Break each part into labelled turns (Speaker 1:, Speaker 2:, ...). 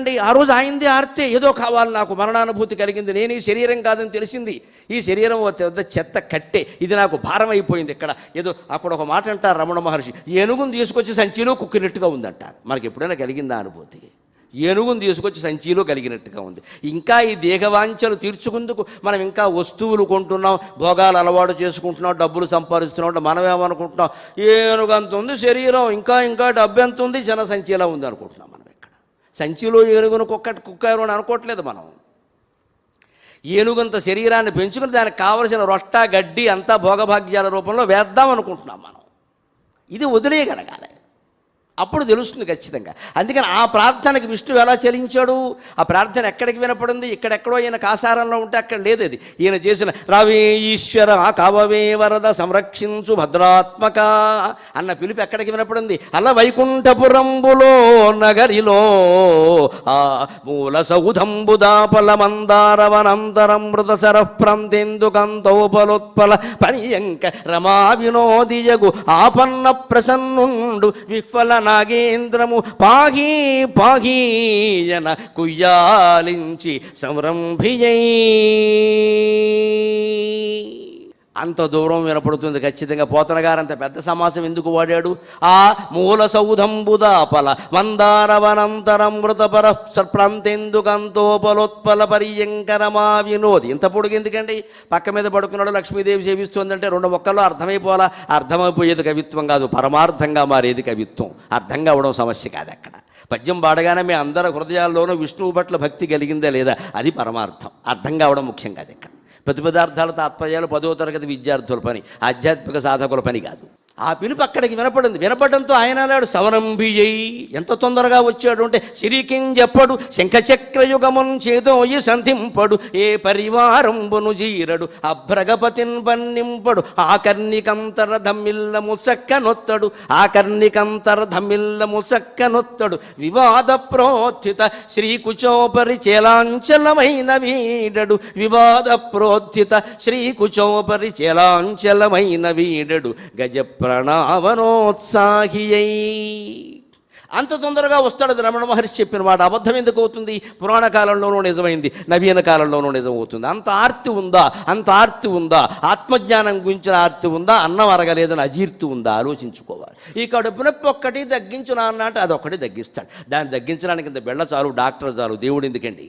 Speaker 1: కదండి. ఆ రోజు ఆయనది ఆర్తే, ఏదో కావాలి నాకు, మరణానుభూతి కలిగింది, నేను ఈ శరీరం కాదని తెలిసింది, ఈ శరీరం వద్ద చెత్త కట్టే, ఇది నాకు భారం అయిపోయింది. ఇక్కడ ఏదో అక్కడ ఒక మాట అంటారు రమణ మహర్షి, ఏనుగును తీసుకొచ్చి సంచిలో కుక్కినట్టుగా ఉందంటారు. మనకి ఎప్పుడైనా కలిగిందా అనుభూతి? ఏనుగును తీసుకొచ్చి సంచిలో కలిగినట్టుగా ఉంది. ఇంకా ఈ దేహవాంఛలు తీర్చుకుందుకు మనం ఇంకా వస్తువులు కొంటున్నాం, భోగాలు అలవాటు చేసుకుంటున్నాం, డబ్బులు సంపాదిస్తున్నాం. మనం ఏమనుకుంటున్నాం, ఏనుగు అంత ఉంది శరీరం, ఇంకా డబ్బు ఎంత ఉంది, చిన్న సంచిలా ఉంది అనుకుంటున్నాం. మనం ఇక్కడ సంచిలో ఏనుగును కుక్కారు అని అనుకోవట్లేదు. మనం ఏనుగంత శరీరాన్ని పెంచుకుని దానికి కావలసిన రొట్ట గడ్డి అంతా భోగభాగ్యాల రూపంలో వేద్దాం అనుకుంటున్నాం మనం. ఇది వదిలేయగలగాలి, అప్పుడు తెలుస్తుంది ఖచ్చితంగా. అందుకని ఆ ప్రార్థనకి విష్ణువు ఎలా చలించాడు? ఆ ప్రార్థన ఎక్కడికి వినపడింది? ఇక్కడెక్కడో ఈయన కాసారంలో ఉంటే అక్కడ లేదు. అది ఈయన చేసిన రావే ఈశ్వర కావవే వరద సంరక్షించు భద్రాత్మక అన్న పిలుపు ఎక్కడికి వినపడింది? అలా వైకుంఠపురంబులో నగరిలో ఆ మూల సౌధంబుదాపల మందారవనంతరం మృతసర ప్రాంతేందుకంతోపలోత్పల పనియంక రమా వినోదియగు ఆపన్న ప్రసన్నుండు విఫల నాగేంద్రము పాహీ పాహీయన కుయ్యాలించి సంరంభియై. అంత దూరం వినపడుతుంది ఖచ్చితంగా. పోతన గారు అంత పెద్ద సమాసం ఎందుకు వాడాడు? ఆ మూల సౌధంబుదాపల మందారవనంతరం మృతపర ప్రాంతేందుకంతోపలోత్పల పర్యంకరమా వినోది. ఇంత పొడుగు ఎందుకండి? పక్క మీద పడుకున్నాడు, లక్ష్మీదేవి సేవిస్తుందంటే 2 మొక్కల్లో అర్థమైపోవాలా? అర్థమైపోయేది కవిత్వం కాదు, పరమార్థంగా మారేది కవిత్వం. అర్థం కావడం సమస్య కాదు. అక్కడ పద్యం పాడగానే మీ అందరి హృదయాల్లోనూ విష్ణువు పట్ల భక్తి కలిగిందా లేదా, అది పరమార్థం. అర్థం కావడం ముఖ్యం కాదు. ఇక్కడ ప్రతి పదార్థాల తాత్పర్యాలు 10వ తరగతి విద్యార్థుల పని, ఆధ్యాత్మిక సాధకుల పని కాదు. ఆ పిలుపు అక్కడికి వినపడింది. వినపడంతో ఆయన అన్నాడు సవరంభియ్యై. ఎంత తొందరగా వచ్చాడు అంటే, సిరికింజెప్పడు శంఖచక్రయుగమున్ చేదోయి సంధింపడు, ఏ పరివారంబును జీరడు అభ్రగపతిన్ పన్నింపడు, ఆకర్ణికంతర ధమ్మిల్లము చక్కనొత్తడు, ఆకర్ణికంతర ధమ్మిల్లము చక్కనొత్తడు, వివాద ప్రోత్థిత శ్రీకుచోపరి చేలాంచలమైన వీడడు, వివాద ప్రోత్థిత శ్రీకుచోపరి చేలాంచలమైన వీడడు, గజ ప్రణావనోత్సాహియై. అంత తొందరగా వస్తాడు. అది రమణ మహర్షి చెప్పిన మాట. అబద్ధం ఎందుకు అవుతుంది? పురాణ కాలంలోనూ నిజమైంది, నవీన కాలంలోనూ నిజమవుతుంది. అంత ఆర్తి ఉందా? అంత ఆర్తి ఉందా? ఆత్మజ్ఞానం గురించిన ఆర్తి ఉందా? అన్నం అరగలేదని అజీర్తి ఉందా? ఆలోచించుకోవాలి. ఈ కడుపు నొప్పి ఒక్కటి తగ్గించు నాన్న అంటే అదొక్కటి తగ్గిస్తాడు. దాన్ని తగ్గించడానికి ఇంత బెళ్ళ చాలు, డాక్టర్ చాలు, దేవుడు ఎందుకండి?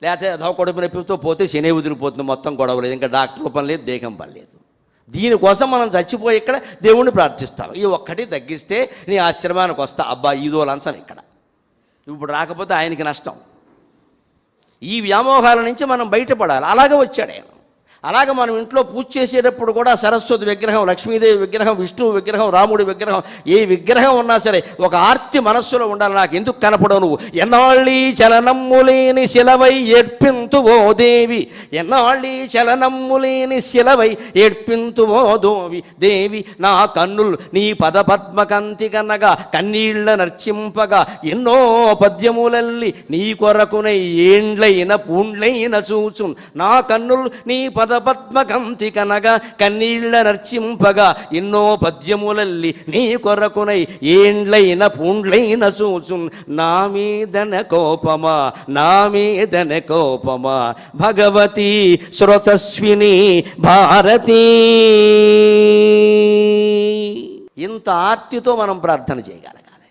Speaker 1: లేకపోతే అదో కడుపు నొప్పితో పోతే శని వదిలిపోతుంది, మొత్తం గొడవ లేదు, ఇంకా డాక్టర్ పని లేదు, దేహం పని లేదు. దీనికోసం మనం చచ్చిపోయి ఇక్కడ దేవుణ్ణి ప్రార్థిస్తాం. ఈ ఒక్కటి తగ్గిస్తే నీ ఆశ్రమానికి వస్తా. అబ్బా ఇదో లంచం ఇక్కడ, ఇప్పుడు రాకపోతే ఆయనకి నష్టం. ఈ వ్యామోహాల నుంచి మనం బయటపడాలి. అలాగే వచ్చాడు ఆయన. అలాగే మనం ఇంట్లో పూజ చేసేటప్పుడు కూడా సరస్వతి విగ్రహం, లక్ష్మీదేవి విగ్రహం, విష్ణువు విగ్రహం, రాముడి విగ్రహం, ఏ విగ్రహం ఉన్నా సరే ఒక ఆర్తి మనస్సులో ఉండాలి. నాకు ఎందుకు కనపడవు నువ్వు? ఎన్నాళ్ళీ చలనమ్ములేని శిలవై ఏడ్పింతువో దేవి, ఎన్నాళ్ళీ చలనమ్ములేని శిలవై ఏడ్పింతువో దోవి దేవి, నా కన్నులు నీ పదపద్మకంతి కనగా కన్నీళ్ల నర్చింపగా, ఎన్నో పద్యములల్లి నీ కొరకునై ఏండ్లైన పూండ్లైన చూచున్, నా కన్నులు నీ పద్మకంతి కనగా కన్నీళ్ల నర్చింపగా, ఎన్నో పద్యములల్లి నీ కొరకునై ఏండ్లైన పూండ్లైన చూచున్, నా మీదన కోపమా నా మీదన కోపమా భగవతి శ్రోతస్విని భారతీ. ఇంత ఆర్తితో మనం ప్రార్థన చేయగలగాలి.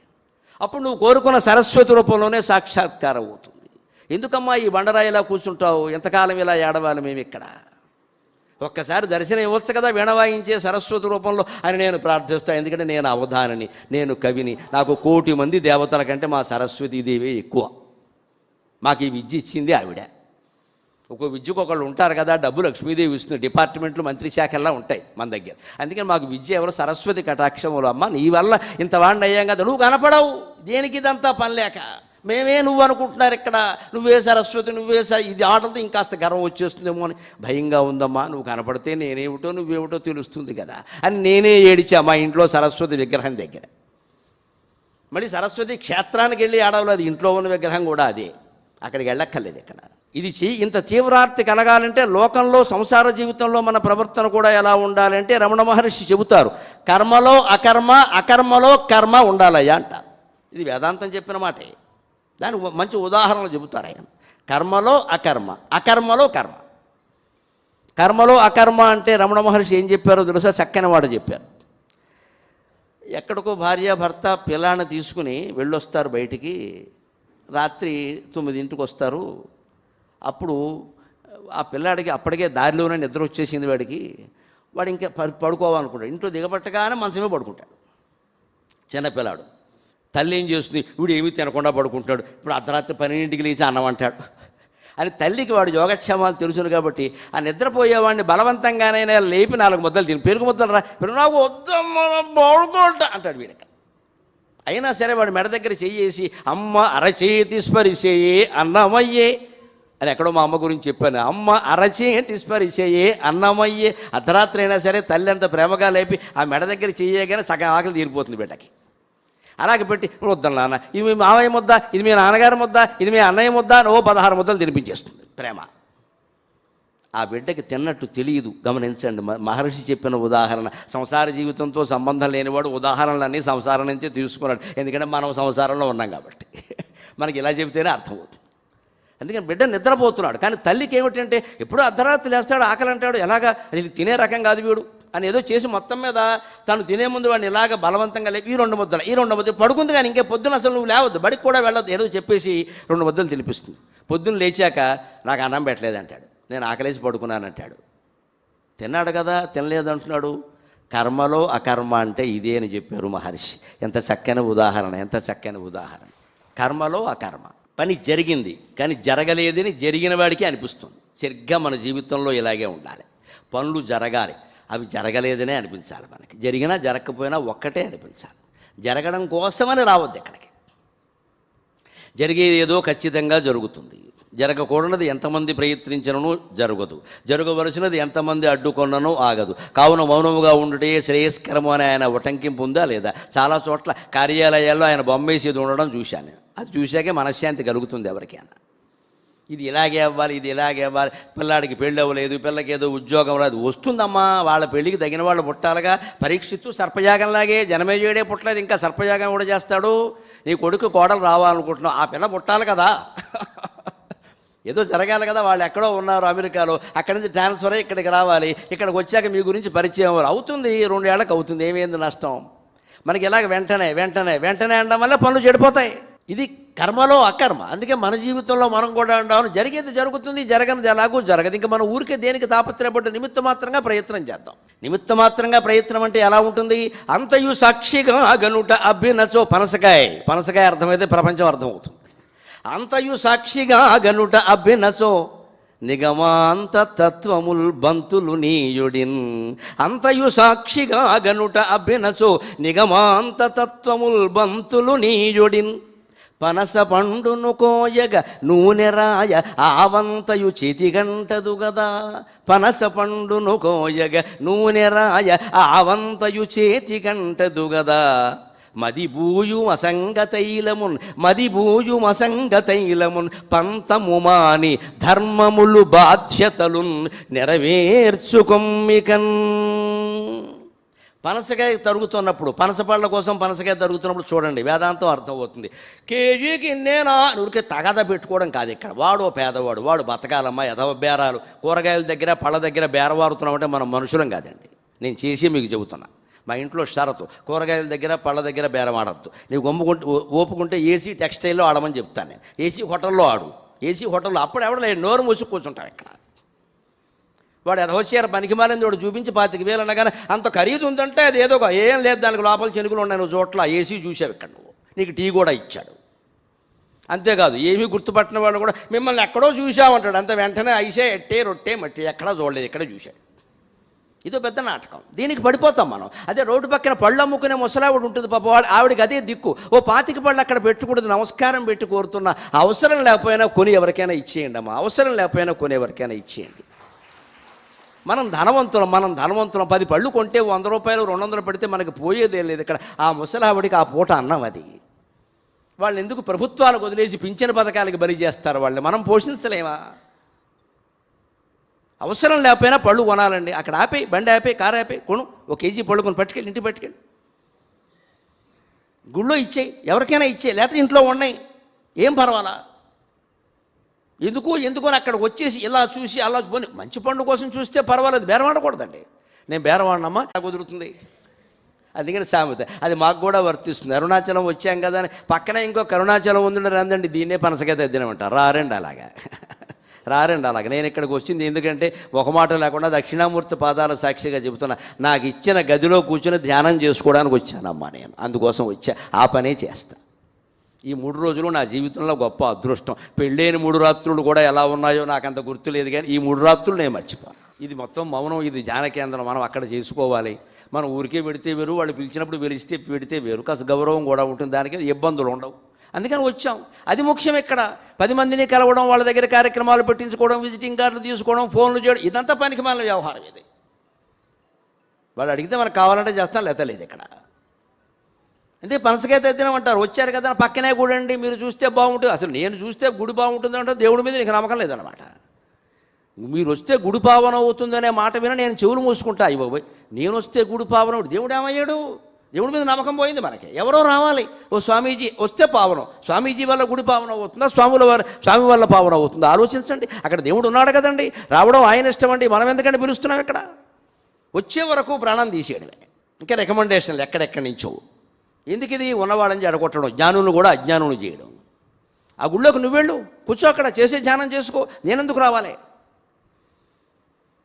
Speaker 1: అప్పుడు నువ్వు కోరుకున్న సరస్వతి రూపంలోనే సాక్షాత్కారం అవుతుంది. ఎందుకమ్మా ఈ బండరాయిలా కూర్చుంటావు, ఎంతకాలం ఇలా ఏడవాలి మేము ఇక్కడ? ఒక్కసారి దర్శనం ఇవ్వచ్చు కదా, వీణ వాయించే సరస్వతి రూపంలో అని నేను ప్రార్థిస్తాను. ఎందుకంటే నేను అవధానిని, నేను కవిని, నాకు 1,000,000 మంది దేవతల కంటే మా సరస్వతీదేవి ఎక్కువ. మాకు ఈ విద్య ఇచ్చింది ఆవిడ. ఒక్కో విద్యకు ఒకళ్ళు ఉంటారు కదా, డబ్బు లక్ష్మీదేవి ఇస్తుంది. డిపార్ట్మెంట్లు మంత్రి శాఖల్లా ఉంటాయి మన దగ్గర. అందుకని మాకు విద్య ఎవరు? సరస్వతి కటాక్షములు. అమ్మ నీ వల్ల ఇంత వాడిని అయ్యాం కదా, నువ్వు కనపడవు. దేనికి ఇదంతా పని లేక మేమే నువ్వు అనుకుంటున్నారు ఇక్కడ, నువ్వే సరస్వతి, నువ్వే ఇది ఆటలతో ఇంకాస్త గర్వం వచ్చేస్తుందేమో అని భయంగా ఉందమ్మా. నువ్వు కనపడితే నేనేమిటో నువ్వేమిటో తెలుస్తుంది కదా అని నేనే ఏడిచా మా ఇంట్లో సరస్వతి విగ్రహం దగ్గర. మళ్ళీ సరస్వతి క్షేత్రానికి వెళ్ళి ఆడవలేదు, అది ఇంట్లో ఉన్న విగ్రహం కూడా అదే, అక్కడికి వెళ్ళక్కర్లేదు. ఇక్కడ ఇది ఇంత తీవ్రార్తి కలగాలంటే లోకంలో సంసార జీవితంలో మన ప్రవర్తన కూడా ఎలా ఉండాలంటే రమణ మహర్షి చెబుతారు, కర్మలో అకర్మ, అకర్మలో కర్మ ఉండాలయ్యా అంట. ఇది వేదాంతం చెప్పిన మాటే. దానికి మంచి ఉదాహరణలు చెబుతారు ఆయన. కర్మలో అకర్మ, అకర్మలో కర్మ. కర్మలో అకర్మ అంటే రమణ మహర్షి ఏం చెప్పారో తెలుసా? చక్కని వాడు చెప్పారు. ఎక్కడికో భార్య భర్త పిల్లాన్ని తీసుకుని వెళ్ళొస్తారు బయటికి. రాత్రి 9ంటికి వస్తారు. అప్పుడు ఆ పిల్లాడికి అప్పటికే దారిలోనే నిద్ర వచ్చేసింది వాడికి. వాడు ఇంకా పడుకోవాలనుకుంటాడు. ఇంట్లో దిగబట్టగానే మనసమే పడుకుంటాడు చిన్నపిల్లాడు. తల్లి ఏం చేస్తుంది? వీడు ఏమీ తినకుండా పడుకుంటాడు. ఇప్పుడు అర్ధరాత్రి 12ంటికి లేచి అన్నం అంటాడు అని తల్లికి వాడు యోగక్షేమాలు తెలుసును కాబట్టి ఆ నిద్రపోయేవాడిని బలవంతంగానైనా లేపి 4 ముద్దలు తిని, పెరుగు ముద్దలు రా, నాకు వద్దమ్మా పడుకుంటా అంటాడు వీడికి. అయినా సరే వాడు మెడ దగ్గర చెయ్యేసి అమ్మ అరచేతి స్పరిశయే అన్నమయ్యే అని ఎక్కడో మా అమ్మ గురించి చెప్పాను. అమ్మ అరచేతి స్పరిశయే అన్నమయ్యే. అర్ధరాత్రి అయినా సరే తల్లి అంత ప్రేమగా లేపి ఆ మెడ దగ్గర చెయ్యగానే సగం ఆకలి తీరిపోతుంది బిడ్డకి. అలాగే పెట్టి వద్దాం నాన్న, ఇది మీ మావయ్య ముద్ద, ఇది మీ నాన్నగారి ముద్ద, ఇది మీ అన్నయ్య ముద్ద అని 16 ముద్దలు తినిపించేస్తుంది ప్రేమ. ఆ బిడ్డకి తిన్నట్టు తెలియదు. గమనించండి, మహర్షి చెప్పిన ఉదాహరణ. సంసార జీవితంతో సంబంధం లేనివాడు ఉదాహరణలన్నీ సంసారం నుంచే తీసుకున్నాడు. ఎందుకంటే మనం సంసారంలో ఉన్నాం కాబట్టి మనకి ఇలా చెబితేనే అర్థమవుతుంది. అందుకని బిడ్డ నిద్రపోతున్నాడు. కానీ తల్లికి ఏమిటంటే ఎప్పుడూ అర్ధరాత్రి లేస్తాడు, ఆకలి అంటాడు. ఎలాగా అది తినే రకం కాదు వీడు అని ఏదో చేసి మొత్తం మీద తను తినే ముందు వాడిని ఇలాగ బలవంతంగా లేపి ఈ 2 ముద్దలు పడుకుంది. కానీ ఇంకే పొద్దున అసలు నువ్వు లేవద్దు, బడికి కూడా వెళ్ళొద్దు ఏదో చెప్పేసి 2 ముద్దలు తినిపిస్తుంది. పొద్దున్న లేచాక నాకు అన్నం పెట్టలేదు అంటాడు, నేను ఆకలేసి పడుకున్నానంటాడు. తిన్నాడు కదా, తినలేదు అంటున్నాడు. కర్మలో అకర్మ అంటే ఇదే అని చెప్పారు మహర్షి. ఎంత చక్కని ఉదాహరణ, ఎంత చక్కని ఉదాహరణ. కర్మలో అకర్మ. పని జరిగింది కానీ జరగలేదని జరిగిన వాడికి అనిపిస్తుంది. సరిగ్గా మన జీవితంలో ఇలాగే ఉండాలి. పనులు జరగాలి, అవి జరగలేదనే అనిపించాలి మనకి. జరిగినా జరగకపోయినా ఒక్కటే అనిపించాలి. జరగడం కోసమని రావద్దు ఇక్కడికి. జరిగేది ఏదో ఖచ్చితంగా జరుగుతుంది. జరగకూడనిది ఎంతమంది ప్రయత్నించినను జరగదు. జరగవలసినది ఎంతమంది అడ్డుకొన్ననో ఆగదు. కావున మౌనముగా ఉండుటే శ్రేయస్కరము అని ఆయన ఉటంకింపు ఉందా లేదా? చాలా చోట్ల కార్యాలయాల్లో ఆయన బొమ్మేసేది ఉండడం చూశాను. అది చూశాకే మనశ్శాంతి కలుగుతుంది ఎవరికైనా. ఇది ఇలాగే అవ్వాలి, ఇది ఇలాగే అవ్వాలి. పిల్లాడికి పెళ్ళి అవ్వలేదు, పిల్లకి ఏదో ఉద్యోగం రాదు. వస్తుందమ్మా, వాళ్ళ పెళ్ళికి తగిన వాళ్ళు పుట్టాలిగా. పరీక్షిత్తు సర్పయాగంలాగే జనమేజయుడే పుట్టలేదు, ఇంకా సర్పయాగం కూడా చేస్తాడు. నీ కొడుకు కోడలు రావాలనుకుంటున్నావు, ఆ పిల్ల పుట్టాలి కదా. ఏదో జరగాలి కదా. వాళ్ళు ఎక్కడో ఉన్నారు అమెరికాలో, అక్కడి నుంచి ట్రాన్స్ఫర్ అయ్యి ఇక్కడికి రావాలి. ఇక్కడికి వచ్చాక మీ గురించి పరిచయం అవుతుంది. 2 ఏళ్ళకి అవుతుంది. ఏమైంది నష్టం మనకి? ఇలాగ వెంటనే వెంటనే వెంటనే అనడం వల్ల పనులు చెడిపోతాయి. ఇది కర్మలో అకర్మ. అందుకే మన జీవితంలో మనం కూడా ఉండాలి. జరిగేది జరుగుతుంది, జరగనిది ఎలాగూ జరగదు. ఇంకా మన ఊరికే దేనికి తాపత్రయపడ్డ నిమిత్త మాత్రంగా ప్రయత్నం చేద్దాం. నిమిత్త మాత్రంగా ప్రయత్నం అంటే ఎలా ఉంటుంది? అంతయు సాక్షిగా గనుట అభ్యునచో. పనసకాయ అర్థమైతే ప్రపంచం అర్థమవుతుంది. అంతయు సాక్షిగా గనుట అభ్యునచో నిగమాంత తత్వముల్ బంతులు నీయుడిన్. అంతయు సాక్షిగా గనుట అభ్యునచో నిగమాంత తత్వముల్ బంతులు నీయుడిన్. పనస పండును కోయగ నూనె రాయ ఆవంతయు చేతిగంటదు గదా. పనస పండును కోయగ నూనె రాయ ఆవంతయు చేతిగంటదు గదా. మదిబూయు అసంగతైలమున్ పంతముమాని ధర్మములు బాధ్యతలున్ నెరవేర్చుకొమ్మికన్. పనసకాయ తరుగుతున్నప్పుడు, పనస పళ్ళ కోసం పనసకాయ తరుగుతున్నప్పుడు చూడండి, వేదాంతం అర్థమవుతుంది. కేజీకి నేనా ఊరికే తగద పెట్టుకోవడం కాదు ఇక్కడ. వాడు పేదవాడు, వాడు బతకాలమ్మా. ఎదవ బేరాలు, కూరగాయల దగ్గర పళ్ళ దగ్గర బేరవారుతున్నామంటే మనం మనుషులం కాదండి. నేను చేసి మీకు చెబుతున్నా. మా ఇంట్లో షరతు, కూరగాయల దగ్గర పళ్ళ దగ్గర బేరం ఆడద్దు. నీకు ఓపుకుంటే ఏసీ టెక్స్టైల్లో ఆడమని చెప్తాను నేను. ఏసీ హోటల్లో ఆడు. ఏసీ హోటల్లో అప్పుడు ఎవడ నోరు మూసి కూర్చుంటాం ఇక్కడ. వాడు ఎదవచ్చారు పనికిమాలని వాడు చూపించి 25,000 అనగానే అంత ఖరీదు ఉందంటే అది ఏదో ఏం లేదు, దానికి లోపల చెనుకులు ఉన్నాయి. నువ్వు చోట్ల ఏసీ చూసావు ఇక్కడ, నువ్వు నీకు టీ కూడా ఇచ్చాడు. అంతేకాదు ఏమీ గుర్తుపట్టిన వాడు కూడా మిమ్మల్ని ఎక్కడో చూసామంటాడు. అంత వెంటనే ఐసే ఎట్టే రొట్టే మట్టి ఎక్కడా చూడలేదు, ఎక్కడ చూశాడు. ఇదో పెద్ద నాటకం. దీనికి పడిపోతాం మనం. అదే రోడ్డు పక్కన పళ్ళు అమ్ముకునే ముసలావిడ ఉంటుంది పాప, ఆవిడకి అదే దిక్కు. 25 పళ్ళు అక్కడ పెట్టుకూడదు, నమస్కారం పెట్టి కోరుతున్నా. అవసరం లేకపోయినా కొని ఎవరికైనా ఇచ్చేయండి అమ్మా. అవసరం లేకపోయినా కొని ఎవరికైనా ఇచ్చేయండి. మనం ధనవంతులం. 10 పళ్ళు కొంటే 100 రూపాయలు 200 పెడితే మనకి పోయేదేం లేదు ఇక్కడ. ఆ ముసలావిడికి ఆ పూట అన్నం అది. వాళ్ళు ఎందుకు ప్రభుత్వాలకు వదిలేసి పింఛన్ పథకాలకి బలి చేస్తారు? వాళ్ళని మనం పోషించలేమా? అవసరం లేకపోయినా పళ్ళు కొనాలండి. అక్కడ ఆపే, బండి ఆపే, కారు ఆపే, కొను. 1 కేజీ పళ్ళు కొని పట్టుకెళ్ళి ఇంటికి పట్టుకెళ్ళి గుళ్ళో ఇచ్చేయి, ఎవరికైనా ఇచ్చేయి, లేకపోతే ఇంట్లో ఉన్నాయి. ఏం పర్వాలా? ఎందుకు అని అక్కడికి వచ్చేసి ఇలా చూసి అలా పోనీ మంచి పండు కోసం చూస్తే పర్వాలేదు, బేరమాడకూడదండి. నేను బేరమాడినమ్మా కుదురుతుంది. అందుకని సామెత అది మాకు కూడా వర్తిస్తుంది. అరుణాచలం వచ్చాం కదా అని పక్కనే ఇంకో అరుణాచలం ఉంది రందండి, దీన్నే పనసగా తెద్దినమంటారు. రారండి అలాగా. నేను ఇక్కడికి వచ్చింది ఎందుకంటే ఒక మాట లేకుండా దక్షిణామూర్తి పాదాల సాక్షిగా చెబుతున్నా, నాకు ఇచ్చిన గదిలో కూర్చొని ధ్యానం చేసుకోవడానికి వచ్చానమ్మా. నేను అందుకోసం వచ్చా, ఆ పనే చేస్తా. ఈ 3 రోజులు నా జీవితంలో గొప్ప అదృష్టం. పెళ్ళైన 3 రాత్రులు కూడా ఎలా ఉన్నాయో నాకు అంత గుర్తు లేదు, కానీ ఈ 3 రాత్రులు నేను మర్చిపోను. ఇది మొత్తం మౌనం, ఇది ధ్యాన కేంద్రం. మనం అక్కడ చేసుకోవాలి. మనం ఊరికే పెడితే వేరు, వాళ్ళు పిలిచినప్పుడు పిలిస్తే పెడితే వేరు. కాస్త గౌరవం కూడా ఉంటుంది, దానికి ఇబ్బందులు ఉండవు. అందుకని వచ్చాం. అది ముఖ్యం. ఇక్కడ 10 మందిని కలవడం, వాళ్ళ దగ్గర కార్యక్రమాలు పెట్టించుకోవడం, విజిటింగ్ కార్డులు తీసుకోవడం, ఫోన్లు చేయడం, ఇదంతా పనికిమాలిన వ్యవహారం. ఇది వాళ్ళు అడిగితే మనకు కావాలంటే చేస్తాం, లేత లేదు ఇక్కడ. అంటే పనసకాయ తెద్దినమంటారు. వచ్చారు కదా పక్కనే గుడి అండి, మీరు చూస్తే బాగుంటుంది. అసలు నేను చూస్తే గుడి బాగుంటుంది అంటే దేవుడి మీద నీకు నమ్మకం లేదన్నమాట. మీరు వస్తే గుడి పావన అవుతుందనే మాట విన నేను చెవులు మూసుకుంటా. అయ్యి బాబోయ్, నేను వస్తే గుడి పావన, దేవుడు ఏమయ్యాడు? దేవుడి మీద నమ్మకం పోయింది మనకి. ఎవరో రావాలి, ఓ స్వామీజీ వస్తే పావనం. స్వామీజీ వల్ల గుడి పావన అవుతుందా, స్వామి వల్ల పావన అవుతుందా? ఆలోచించండి. అక్కడ దేవుడు ఉన్నాడు కదండి, రావడం ఆయన ఇష్టం అండి. మనం ఎందుకంటే పిలుస్తున్నాం? ఇక్కడ వచ్చే వరకు ప్రాణం తీసేయడమే. ఇంకా రికమెండేషన్లు ఎక్కడెక్కడి నుంచో. ఎందుకు ఇది? ఉన్నవాళ్ళని జడగొట్టడం, జ్ఞానులు కూడా అజ్ఞానులు చేయడం. ఆ గుళ్ళోకి నువ్వెళ్ళు, కూర్చో, అక్కడ చేసే ధ్యానం చేసుకో. నేనెందుకు రావాలి?